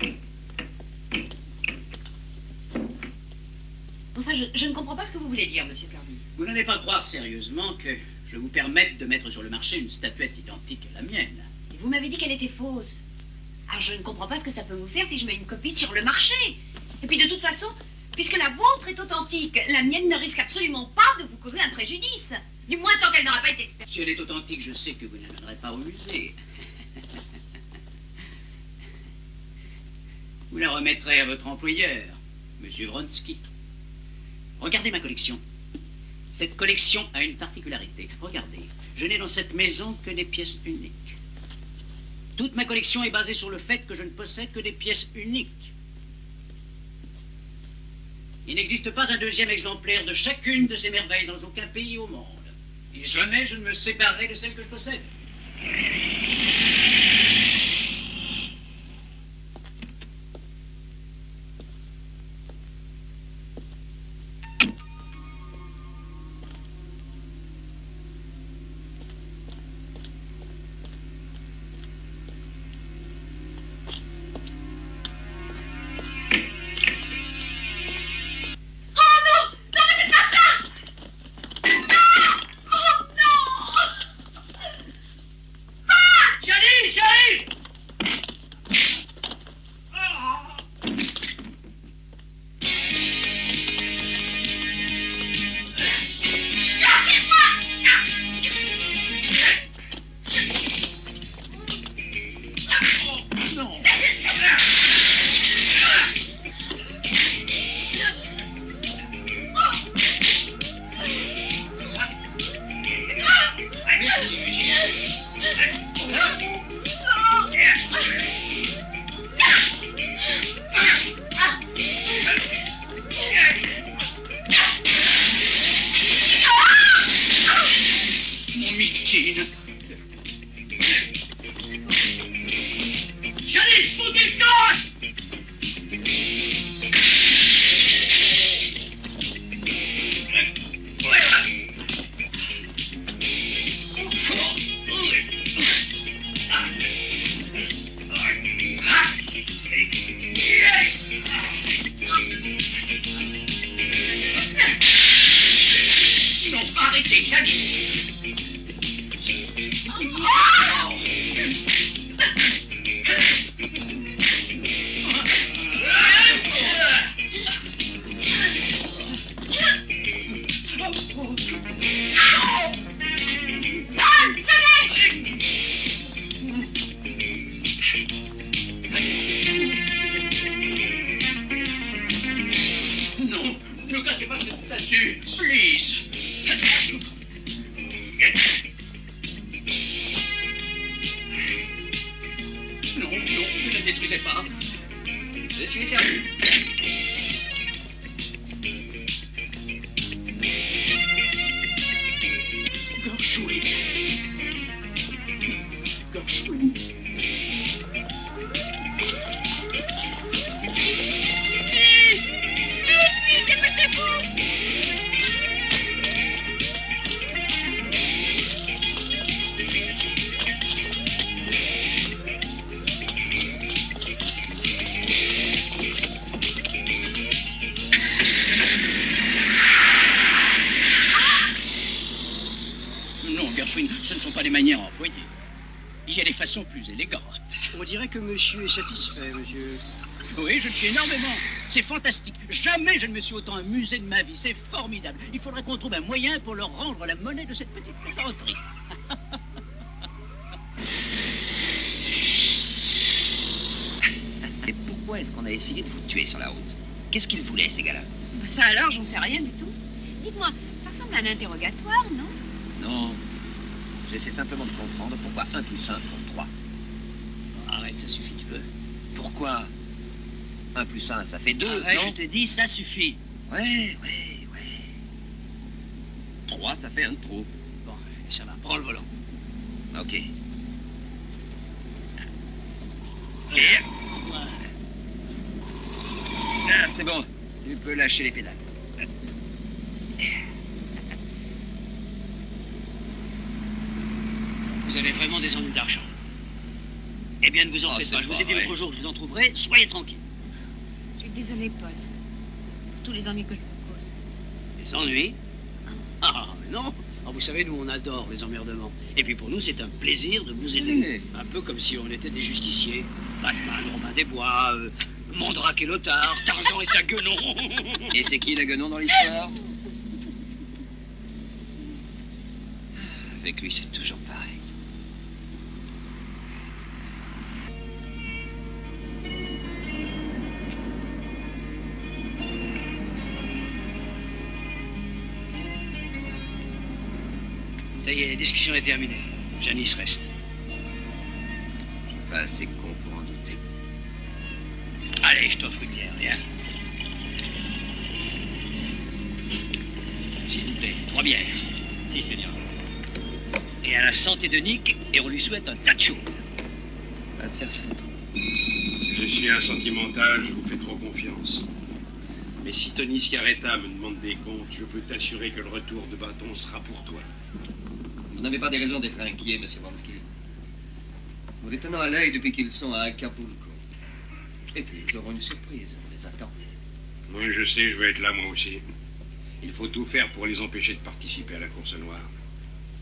Enfin, je ne comprends pas ce que vous voulez dire, monsieur Carby. Vous n'allez pas croire sérieusement que je vous permette de mettre sur le marché une statuette identique à la mienne. Et vous m'avez dit qu'elle était fausse. Alors je ne comprends pas ce que ça peut vous faire si je mets une copie sur le marché. Et puis de toute façon, puisque la vôtre est authentique, la mienne ne risque absolument pas de vous causer un préjudice. Du moins tant qu'elle n'aura pas été expérimentée. Si elle est authentique, je sais que vous ne l'amènerez pas au musée. Vous la remettrez à votre employeur, Monsieur Vronsky. Regardez ma collection. Cette collection a une particularité. Regardez, je n'ai dans cette maison que des pièces uniques. Toute ma collection est basée sur le fait que je ne possède que des pièces uniques. Il n'existe pas un deuxième exemplaire de chacune de ces merveilles dans aucun pays au monde. Et jamais je ne me séparerai de celle que je possède. Ce ne sont pas les manières employées. Il y a des façons plus élégantes. On dirait que monsieur est satisfait, monsieur. Oui, je le suis énormément. C'est fantastique. Jamais je ne me suis autant amusé de ma vie. C'est formidable. Il faudrait qu'on trouve un moyen pour leur rendre la monnaie de cette petite plaisanterie. Et pourquoi est-ce qu'on a essayé de vous tuer sur la route? Qu'est-ce qu'ils voulaient, ces gars-là? Ça alors, j'en sais rien du tout. Dites-moi, ça ressemble à un interrogatoire, non? Non. J'essaie simplement de comprendre pourquoi 1 plus 1 font 3. Arrête, ça suffit, tu veux. Pourquoi 1 plus 1, ça fait 2, Arrête, non? je te dis, ça suffit. Ouais. 3, ça fait un de trop. Bon, ça va, prends le volant. Ok. Et... Ah, c'est bon. Tu peux lâcher les pédales. Vous avez vraiment des ennuis d'argent. Eh bien, ne vous en Oh, faites c'est pas. Je vous pas ai dit vrai. l'autre jour que je vous en trouverai. Soyez tranquille. Je suis désolée, Paul. Pour tous les ennuis que je vous cause. Les ennuis? Ah, mais non. Ah, vous savez, nous, on adore les emmerdements. Et puis pour nous, c'est un plaisir de vous aider. Un peu comme si on était des justiciers. Batman, Robin des Bois, Mandrake et Lothar, Tarzan et sa guenon. Et c'est qui le guenon dans l'histoire? Avec lui, c'est toujours pareil. Ça y est, la discussion est terminée. Janice reste. Je suis pas assez con pour en douter. Allez, je t'offre une bière, viens. S'il vous plaît, 3 bières. Si, Seigneur. Et à la santé de Nick, et on lui souhaite un tas de choses. Va te faire foutre. Je suis un sentimental, je vous fais trop confiance. Mais si Tony Scaretta me demande des comptes, je peux t'assurer que le retour de bâton sera pour toi. Vous n'avez pas des raisons d'être inquiet, monsieur Vansky. Nous les tenons à l'œil depuis qu'ils sont à Acapulco. Et puis, ils auront une surprise, on les attend. Moi, je sais, je vais être là, moi aussi. Il faut tout faire pour les empêcher de participer à la course noire.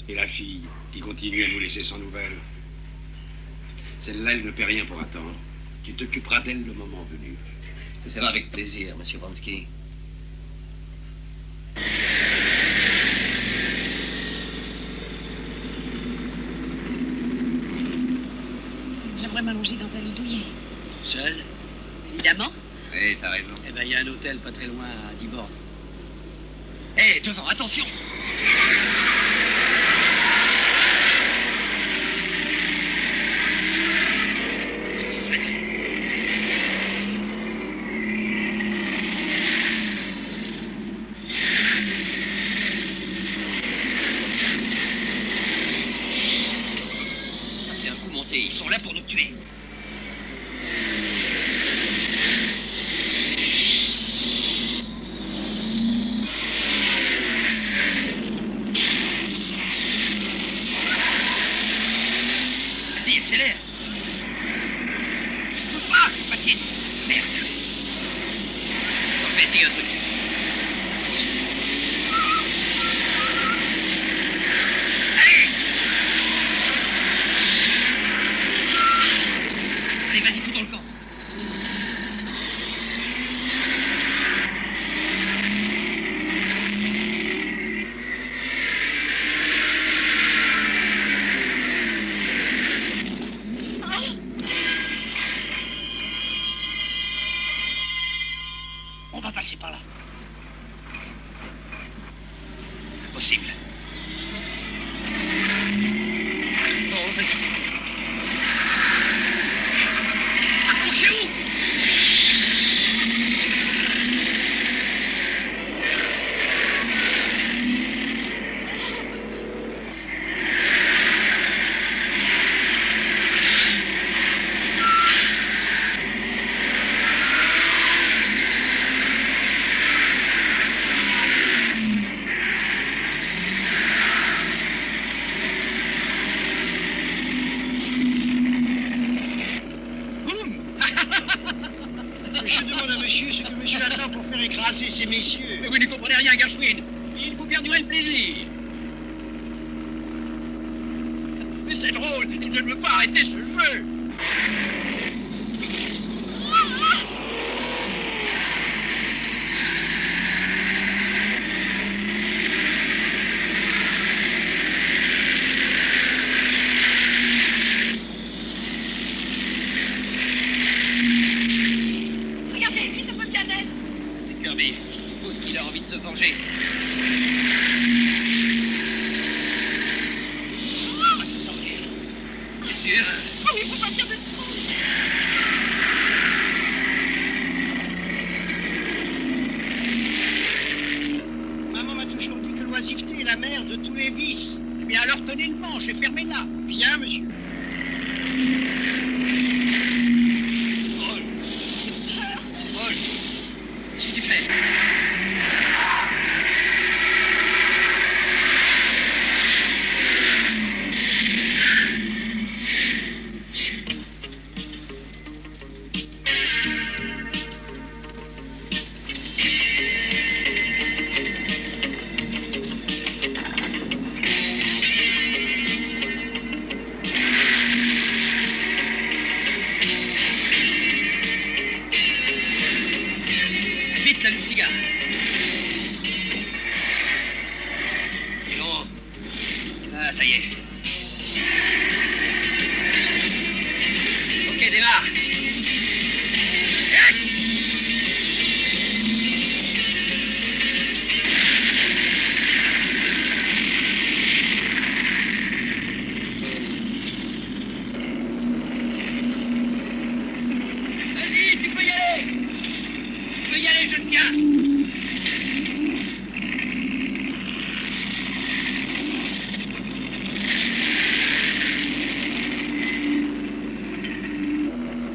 Et la fille, qui continue à nous laisser sans nouvelles. Celle-là, elle ne paie rien pour attendre. Tu t'occuperas d'elle le moment venu. Ce sera avec plaisir, monsieur Vansky. J'aimerais m'allonger dans un lit douillet. Seul? Évidemment. Oui, t'as raison. Eh ben, il y a un hôtel pas très loin à 10 bornes. Hé, devant, attention! Ça fait un coup monté, ils sont là pour nous tuer. Vas-y, accélère. Je peux pas, c'est pas titre. Merde. Bon, vas-y, un truc. Allez. Allez, vas-y, fous dans le camp. On va passer par là. Impossible. Bon, vas-y. Accrochez-vous! Je demande à monsieur ce que monsieur attend pour faire écraser ces messieurs. Mais vous n'y comprenez rien, Gershwin. Il faut faire durer le plaisir. Mais c'est drôle, je ne veux pas arrêter ce jeu. Regardez, qui se peut bien d'être. C'est Kirby. Je suppose qu'il a envie de se venger. On va se sortir. C'est sûr. Oh oui, il faut sortir de ce trou. jouer bis. Eh bien, alors tenez le manche et fermez-la. Bien, monsieur. Paul. Paul. Qu'est-ce que tu fais?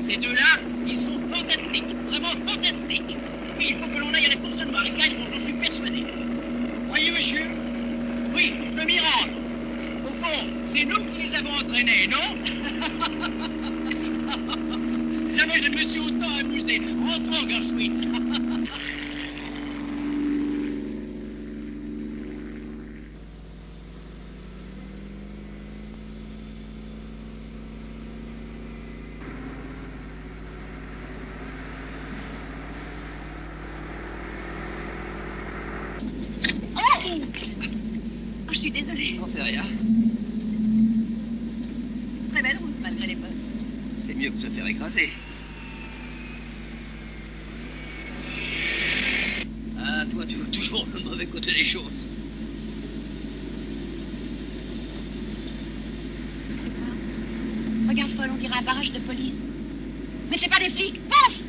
Ces deux-là, ils sont fantastiques, vraiment fantastiques. Oui, il faut que l'on aille à la course de barricade, j'en suis persuadé. Voyez, monsieur? Oui, je m'y rends. Au fond, c'est nous qui les avons entraînés, non? Jamais je ne me suis autant amusé. Rentrons, Gershwin. Oh, je suis désolée. Non, c'est rien. Très belle route, malgré les bottes. C'est mieux que de se faire écraser. Ah, toi, tu vois toujours le mauvais côté des choses. Je sais pas. Regarde, Paul, on dirait un barrage de police. Mais c'est pas des flics. Pense!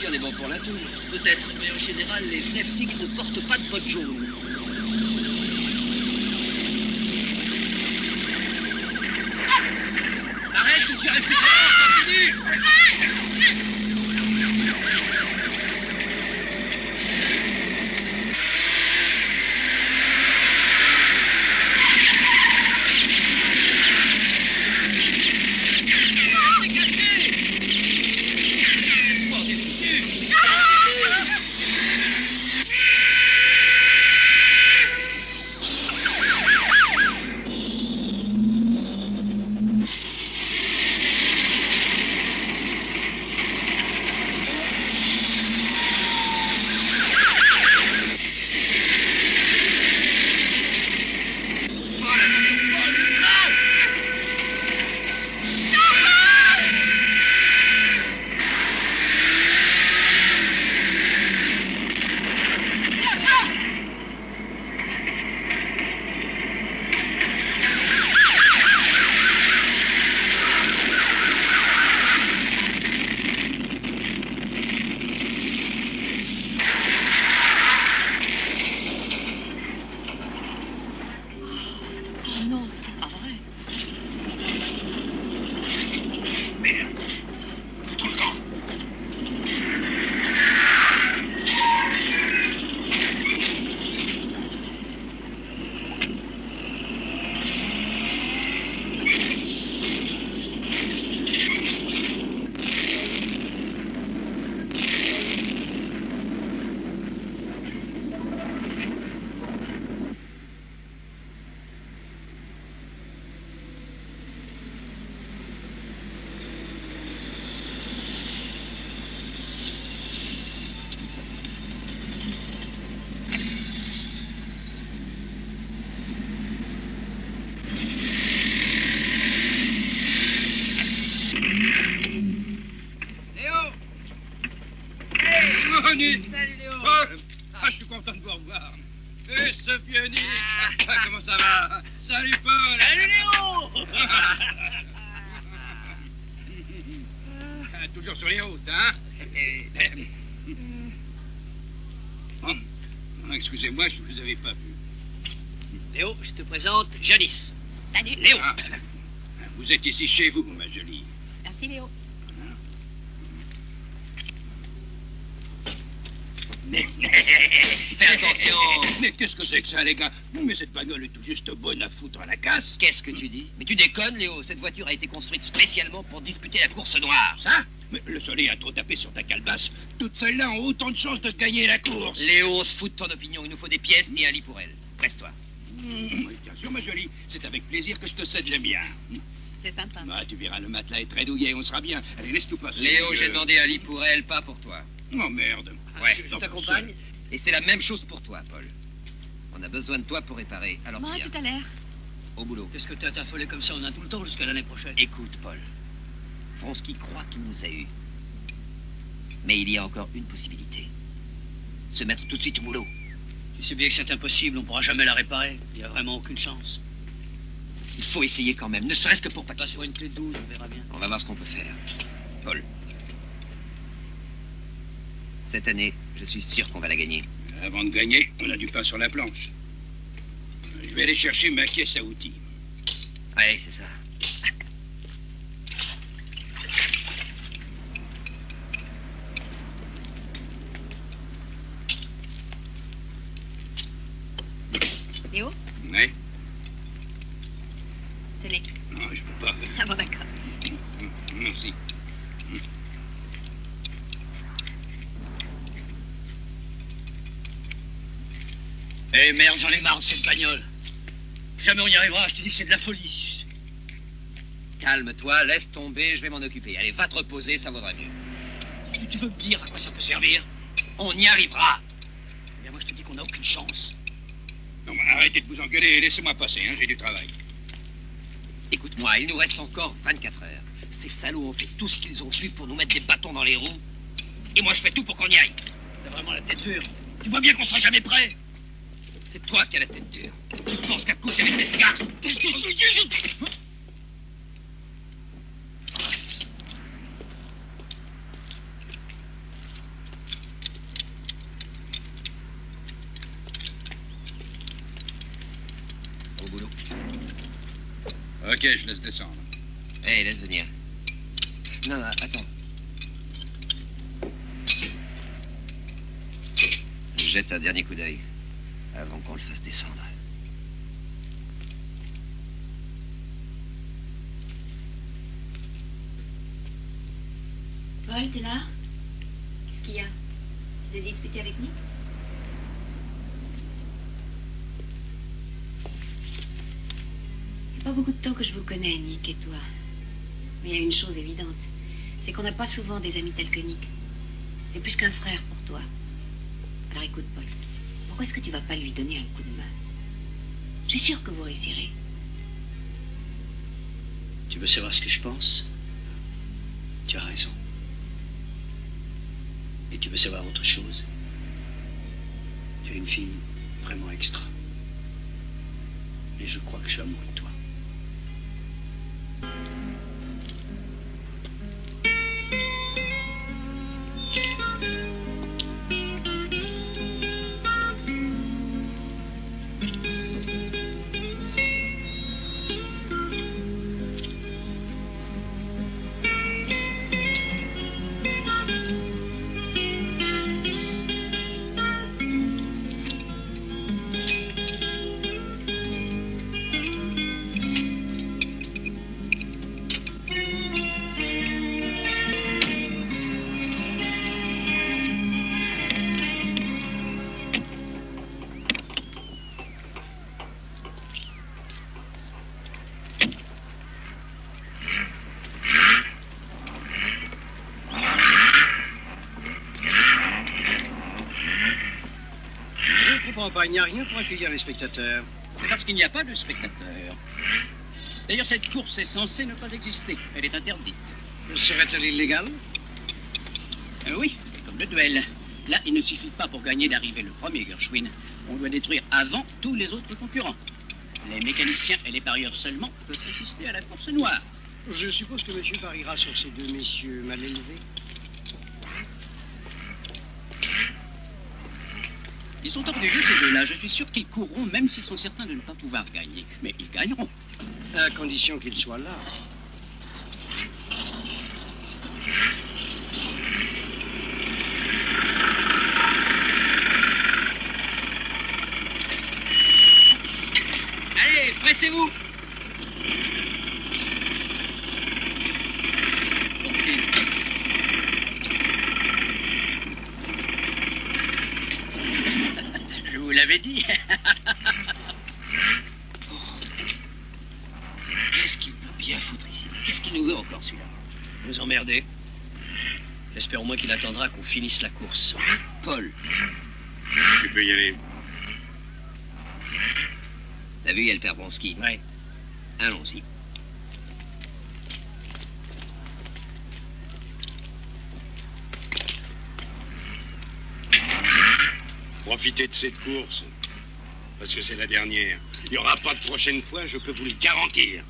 On est bon pour la tour. Peut-être, mais en général, les vrais flics ne portent pas de bottes jaunes. Arrête, tu tires plus fort, continue! Salut Léo. Oh, je suis content de vous revoir. Et Sophie, comment ça va? Salut Paul. Salut Léo. reste toujours sur les routes, hein? Excusez-moi, je ne vous avais pas vu. Léo, je te présente Janice. Salut. Léo. Ah, vous êtes ici chez vous, ma jolie. Merci, Léo. Fais attention. Mais qu'est-ce que c'est que ça, les gars? Mais cette bagnole est tout juste bonne à foutre à la casse. Qu'est-ce que tu dis? Mais tu déconnes, Léo. Cette voiture a été construite spécialement pour disputer la course noire. Ça? Mais le soleil a trop tapé sur ta calebasse. Toutes celles-là ont autant de chances de gagner la course. Léo, on se fout de ton opinion. Il nous faut des pièces et un lit pour elle. Presse-toi. Oui, bien sûr, ma jolie. C'est avec plaisir que je te cède le mien. C'est sympa. Ah, tu verras, le matelas est très douillet, on sera bien. Allez, laisse tout passer. Léo, j'ai demandé un lit pour elle, pas pour toi. Oh, merde. Ouais, je t'accompagne. Et c'est la même chose pour toi, Paul. On a besoin de toi pour réparer. Alors Moi, viens, tout à l'heure. au boulot. Qu'est-ce que t'as affolé comme ça? On a tout le temps jusqu'à l'année prochaine. Écoute, Paul. Vronsky croit qu'il nous a eus. Mais il y a encore une possibilité. Se mettre tout de suite au boulot. Tu sais bien que c'est impossible, on pourra jamais la réparer. Il n'y a vraiment aucune chance. Il faut essayer quand même, ne serait-ce que pour pas... Pas sur une clé de 12, on verra bien. On va voir ce qu'on peut faire. Paul. Cette année, je suis sûr qu'on va la gagner. Avant de gagner, on a du pain sur la planche. Je vais aller chercher ma caisse à outils. Ouais, c'est ça. Léo, Ouais? tenez. Non, je peux pas. Ah bon, d'accord. Merci. Eh merde, j'en ai marre de cette bagnole. Jamais on y arrivera, je te dis que c'est de la folie. Calme-toi, laisse tomber, je vais m'en occuper. Allez, va te reposer, ça vaudra mieux. Tu veux me dire à quoi ça peut servir? On y arrivera. Eh bien, moi je te dis qu'on n'a aucune chance. Non, mais arrêtez de vous engueuler et laissez-moi passer, hein, j'ai du travail. Écoute-moi, il nous reste encore 24 heures. Ces salauds ont fait tout ce qu'ils ont pu pour nous mettre des bâtons dans les roues. Et moi, je fais tout pour qu'on y aille. T'as vraiment la tête dure. Tu vois bien qu'on sera jamais prêt. C'est toi qui as la tête dure. Tu penses qu'à coucher avec des gars. Au boulot. Ok, je laisse descendre. Hé, laisse venir. Non, non, attends. Jette un dernier coup d'œil avant qu'on le fasse descendre. Paul, t'es là? Qu'est-ce qu'il y a? Tu t'es disputé avec Nick? C'est pas beaucoup de temps que je vous connais, Nick et toi. Mais il y a une chose évidente, c'est qu'on n'a pas souvent des amis tels que Nick. C'est plus qu'un frère pour toi. Alors écoute, Paul, pourquoi est-ce que tu vas pas lui donner un coup de main? Je suis sûre que vous réussirez. Tu veux savoir ce que je pense? Tu as raison. Et tu veux savoir autre chose? Tu es une fille vraiment extra. Et je crois que je suis amoureux de toi. Il n'y a rien pour accueillir les spectateurs. C'est parce qu'il n'y a pas de spectateurs. D'ailleurs, cette course est censée ne pas exister. Elle est interdite. Serait-elle illégale? Oui, c'est comme le duel. Là, il ne suffit pas pour gagner d'arriver le premier, Gershwin. On doit détruire avant tous les autres concurrents. Les mécaniciens et les parieurs seulement peuvent résister à la course noire. Je suppose que monsieur pariera sur ces deux messieurs mal élevés. Ils sont orgueilleux, ces deux-là. Je suis sûr qu'ils courront, même s'ils sont certains de ne pas pouvoir gagner. Mais ils gagneront. À condition qu'ils soient là. Allez, pressez-vous. Je vous l'avais dit. Qu'est-ce qu'il peut bien foutre ici? Qu'est-ce qu'il nous veut encore, celui-là? Nous emmerder. J'espère au moins qu'il attendra qu'on finisse la course. Paul. Tu peux y aller. T'as vu, il y a le père Bronski. Ouais. Allons-y. Profitez de cette course. Parce que c'est la dernière. Il n'y aura pas de prochaine fois, je peux vous le garantir.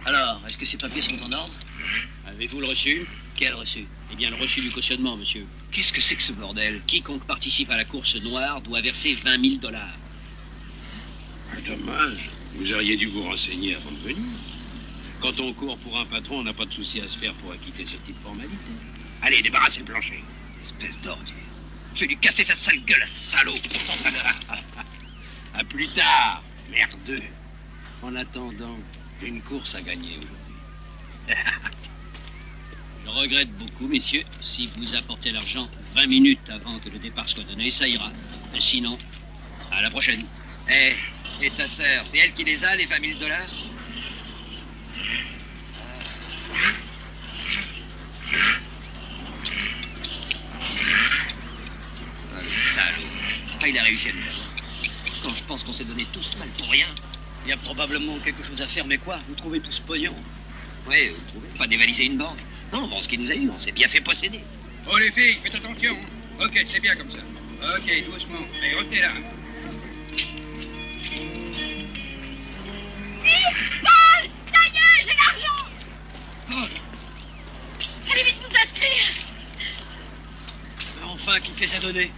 Alors, est-ce que ces papiers sont en ordre? Avez-vous le reçu? Quel reçu? Eh bien, le reçu du cautionnement, monsieur. Qu'est-ce que c'est que ce bordel? Quiconque participe à la course noire doit verser 20 000 $. Dommage. Vous auriez dû vous renseigner avant de venir. Quand on court pour un patron, on n'a pas de souci à se faire pour acquitter ce type de formalité. Allez, débarrassez le plancher. Espèce d'ordure. Je vais lui casser sa sale gueule, salaud. À plus tard, merdeux. En attendant, une course à gagner aujourd'hui. Je regrette beaucoup, messieurs. Si vous apportez l'argent 20 minutes avant que le départ soit donné, ça ira. Mais sinon, à la prochaine. Et ta sœur, c'est elle qui les a, les 20 000 $? Ah, le salaud. Ah, il a réussi à nous avoir. Quand je pense qu'on s'est donné tous mal pour rien. Il y a probablement quelque chose à faire, mais quoi? Vous trouvez tout ce pognon? Oui, vous trouvez? Pas dévaliser une banque. Non, bon, ce qui nous a eu, on s'est bien fait posséder. Oh les filles, faites attention. Ok, c'est bien comme ça. Ok, doucement. Allez, retenez là. Paul, ça y est, j'ai l'argent. Allez vite vous inscrire. Enfin, qui fait ça donner?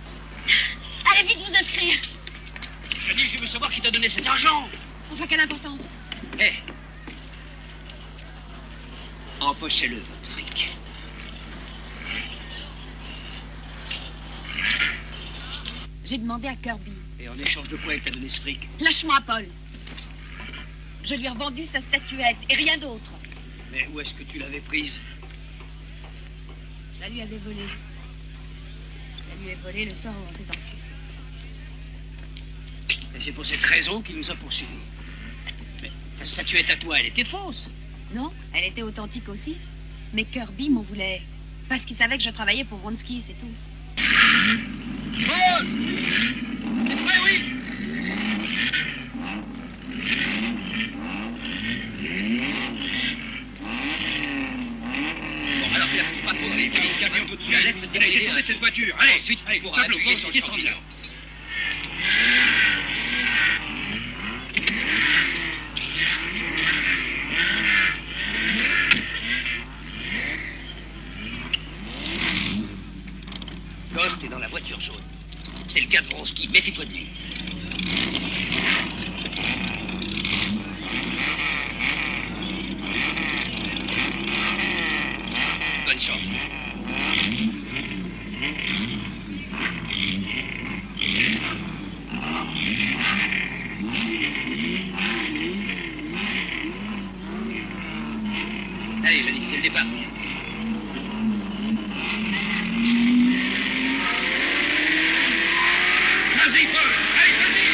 Allez vite vous inscrire. Je dis, je veux savoir qui t'a donné cet argent. Enfin, quelle importance. Empochez-le, votre fric. J'ai demandé à Kirby. Et en échange de quoi il t'a donné ce fric? Lâche-moi, Paul. Je lui ai revendu sa statuette et rien d'autre. Mais où est-ce que tu l'avais prise? Je la lui avais volée. Je la lui ai volée le soir où on s'est enfuis. Et c'est pour cette raison qu'il nous a poursuivis. Mais ta statuette à toi, elle était fausse. Non, elle était authentique aussi. Mais Kirby m'en voulait. Parce qu'il savait que je travaillais pour Vronsky, c'est tout. Paul! T'es prêt, oui? Bon, alors, tu la pousse pas trop dans les pieds. Regardez un peu Tu la laisses se Allez, dérouler descendez de cette voiture. Allez, Ensuite, allez, tu pourras tableau, appuyer sur le descendez là. champignon. Ghost est dans la voiture jaune. C'est le gars de Vronsky, méfie-toi de lui. Bonne chance. Allez, Johnny, c'est le départ. Vas-y, Paul! Allez, vas-y!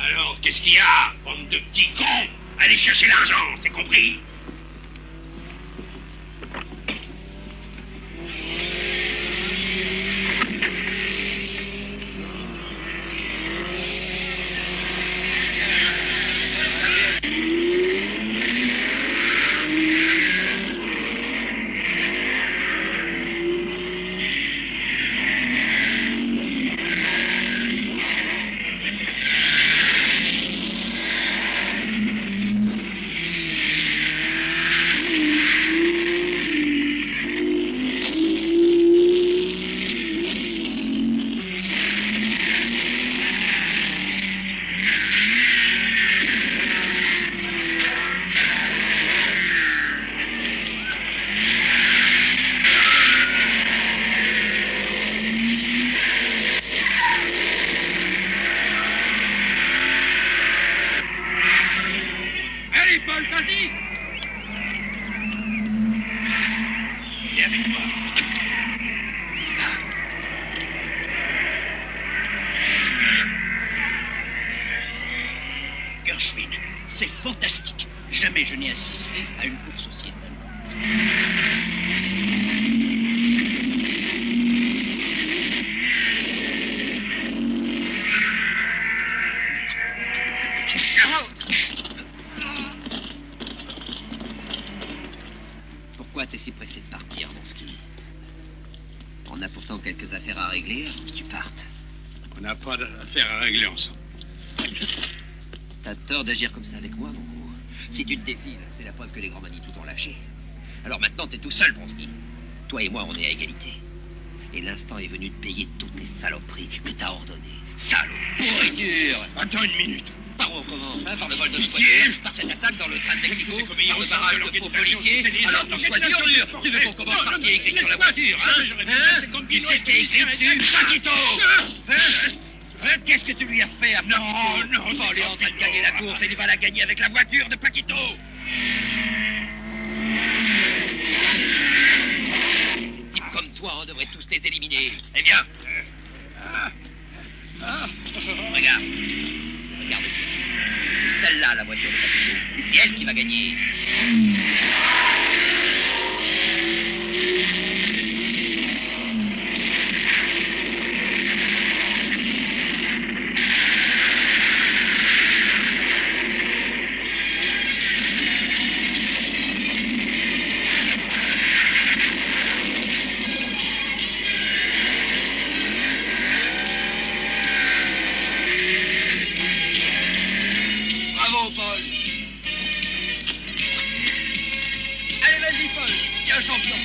Alors, qu'est-ce qu'il y a, bande de petits cons? Allez! aller chercher l'argent, c'est compris? Gershwin, c'est fantastique. Jamais je n'ai assisté à une course aussi étonnante. Pourquoi t'es si pressé de partir, Vronsky? On a pourtant quelques affaires à régler avant que tu partes. On n'a pas d'affaires à régler ensemble. T'as tort d'agir comme ça avec moi, mon gros. Si tu te défiles, c'est la preuve que les grands Manitou t'ont lâché. Alors maintenant, t'es tout seul, Vronsky. Toi et moi, on est à égalité. Et l'instant est venu de payer toutes les saloperies que t'as ordonnées. Salaud, pourriture! Attends une minute. Par où on commence, hein? Par le vol de Pitié. notre par cette attaque dans le train de Mexico, Je vous ai commis par le au centre barrage de de faux l'organisation policiers. socialiste. Alors tu choisis dur. Tu veux qu'on commence par ce qui est écrit sur la voiture, hein? C'est comme Tu sais ce qui est écrit dessus? Paquito! Qu'est-ce que tu lui as fait à Paquito? Non, Paul est en train de gagner la course et il va la gagner avec la voiture de Paquito. Des types comme toi, on devrait tous les éliminer. Eh bien, regarde. Regarde bien. C'est celle-là, la voiture de Paquito. C'est elle qui va gagner. Bravo, Paul. Allez, vas-y, Paul. T'es un champion.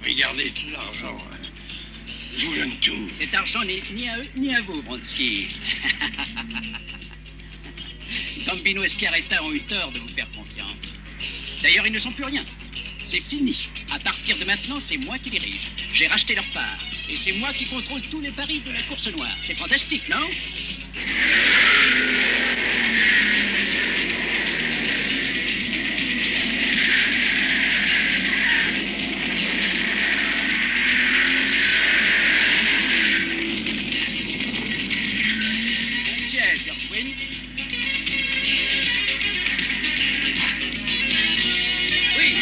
Regardez tout l'argent. Je vous donne tout. Cet argent n'est ni à eux ni à vous, Vronsky. Gambino et Schiaretta ont eu tort de vous faire confiance. D'ailleurs, ils ne sont plus rien. C'est fini. À partir de maintenant, c'est moi qui dirige. J'ai racheté leur part. Et c'est moi qui contrôle tous les paris de la course noire. C'est fantastique, non? Siège, Gershwin. Oui.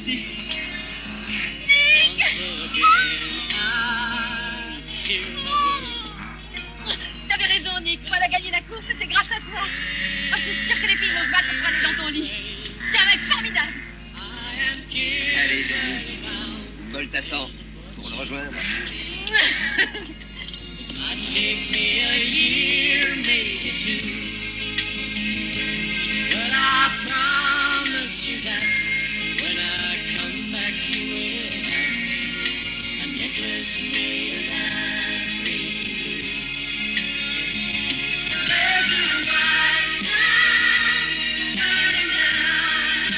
Nick! T'avais raison, Nick. Toi, elle a gagné la course, c'est grâce à toi. Moi, je suis sûre que les filles vont se battre pour aller dans ton lit. T'es un mec formidable. Allez, Jenny. Paul t'attend pour le rejoindre. Take me a year, maybe two. But I promise you that when I come back, you will have a necklace made of African blue. There's a white sun burning down.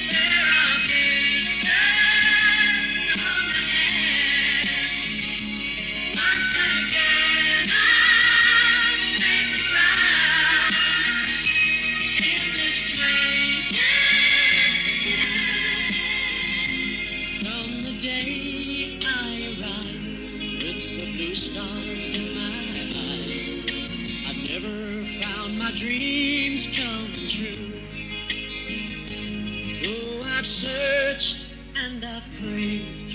There are blisters on the hand. Once again, I'll take the ground in this strange land. From the day I arrived with the blue stars in my eyes, I've never found my dreams come true. Oh, I've searched and I've prayed